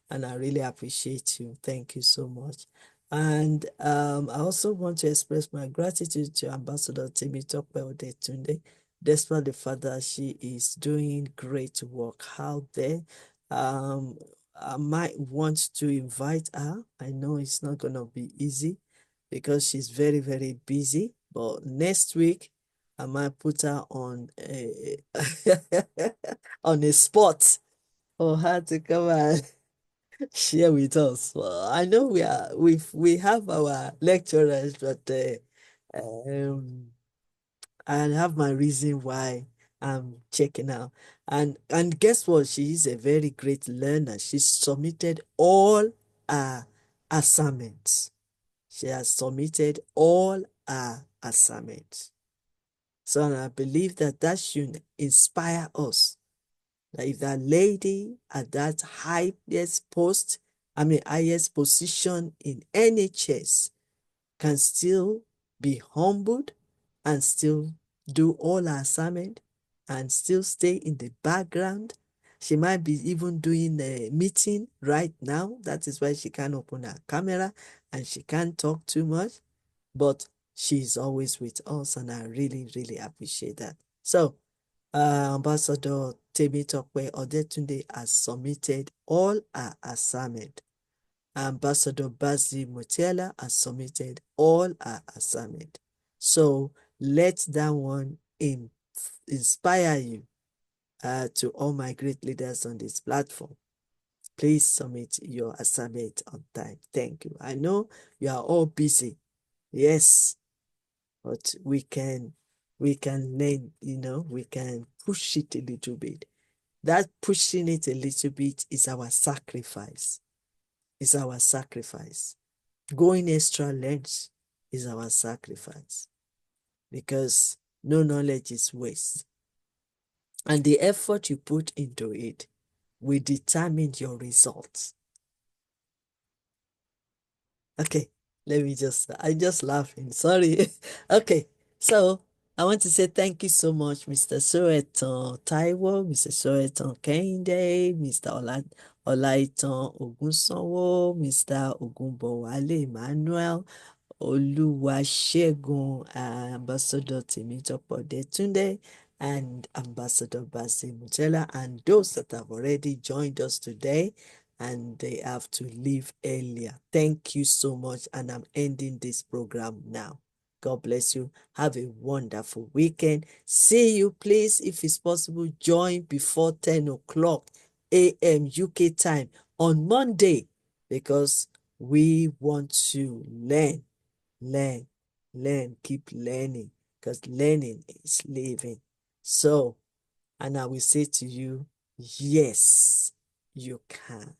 and I really appreciate you. Thank you so much. And I also want to express my gratitude to Ambassador Temitope Odetunde, despite the fact that she is doing great work out there. I might want to invite her. I know it's not going to be easy because she's very, very busy. But next week, I might put her on a on a spot for her to come and share with us. Well, I know we have our lecturers, but I have my reason why I'm checking out. And guess what? She is a very great learner. She submitted all her assignments. She has submitted all her assignments. So I believe that that should inspire us. That if that lady at that highest post, highest position in NHS can still be humbled and still do all her assignment and still stay in the background. She might be even doing a meeting right now. That is why she can't open her camera and she can't talk too much. But she's always with us, and I really, really appreciate that. So, Ambassador Temitope Odetunde has submitted all her assignment. Ambassador Bazi Mutiela has submitted all her assignment. So let that one inspire you to all my great leaders on this platform. Please submit your assignment on time. Thank you. I know you are all busy. Yes, but we can learn, we can push it a little bit. That pushing it a little bit is our sacrifice. It's our sacrifice. Going extra lengths is our sacrifice, because no knowledge is waste. And the effort you put into it will determine your results. Okay, I'm just laughing. Sorry. Okay, so I want to say thank you so much, Mr. Soetan Taiwo, Mr. Soetan Kehinde, Mr. Olaitan Ogunsanwo, Mr. Ogunbowale Emmanuel, Oluwasegun, Ambassador Temitope Odetunde, and Ambassador Basi Mutela, and those that have already joined us today and they have to leave earlier. Thank you so much, and I'm ending this program now. God bless you. Have a wonderful weekend. See you, please, if it's possible, join before 10 o'clock a.m. UK time on Monday, because we want to learn, keep learning, because learning is living. So, and I will say to you, yes, you can.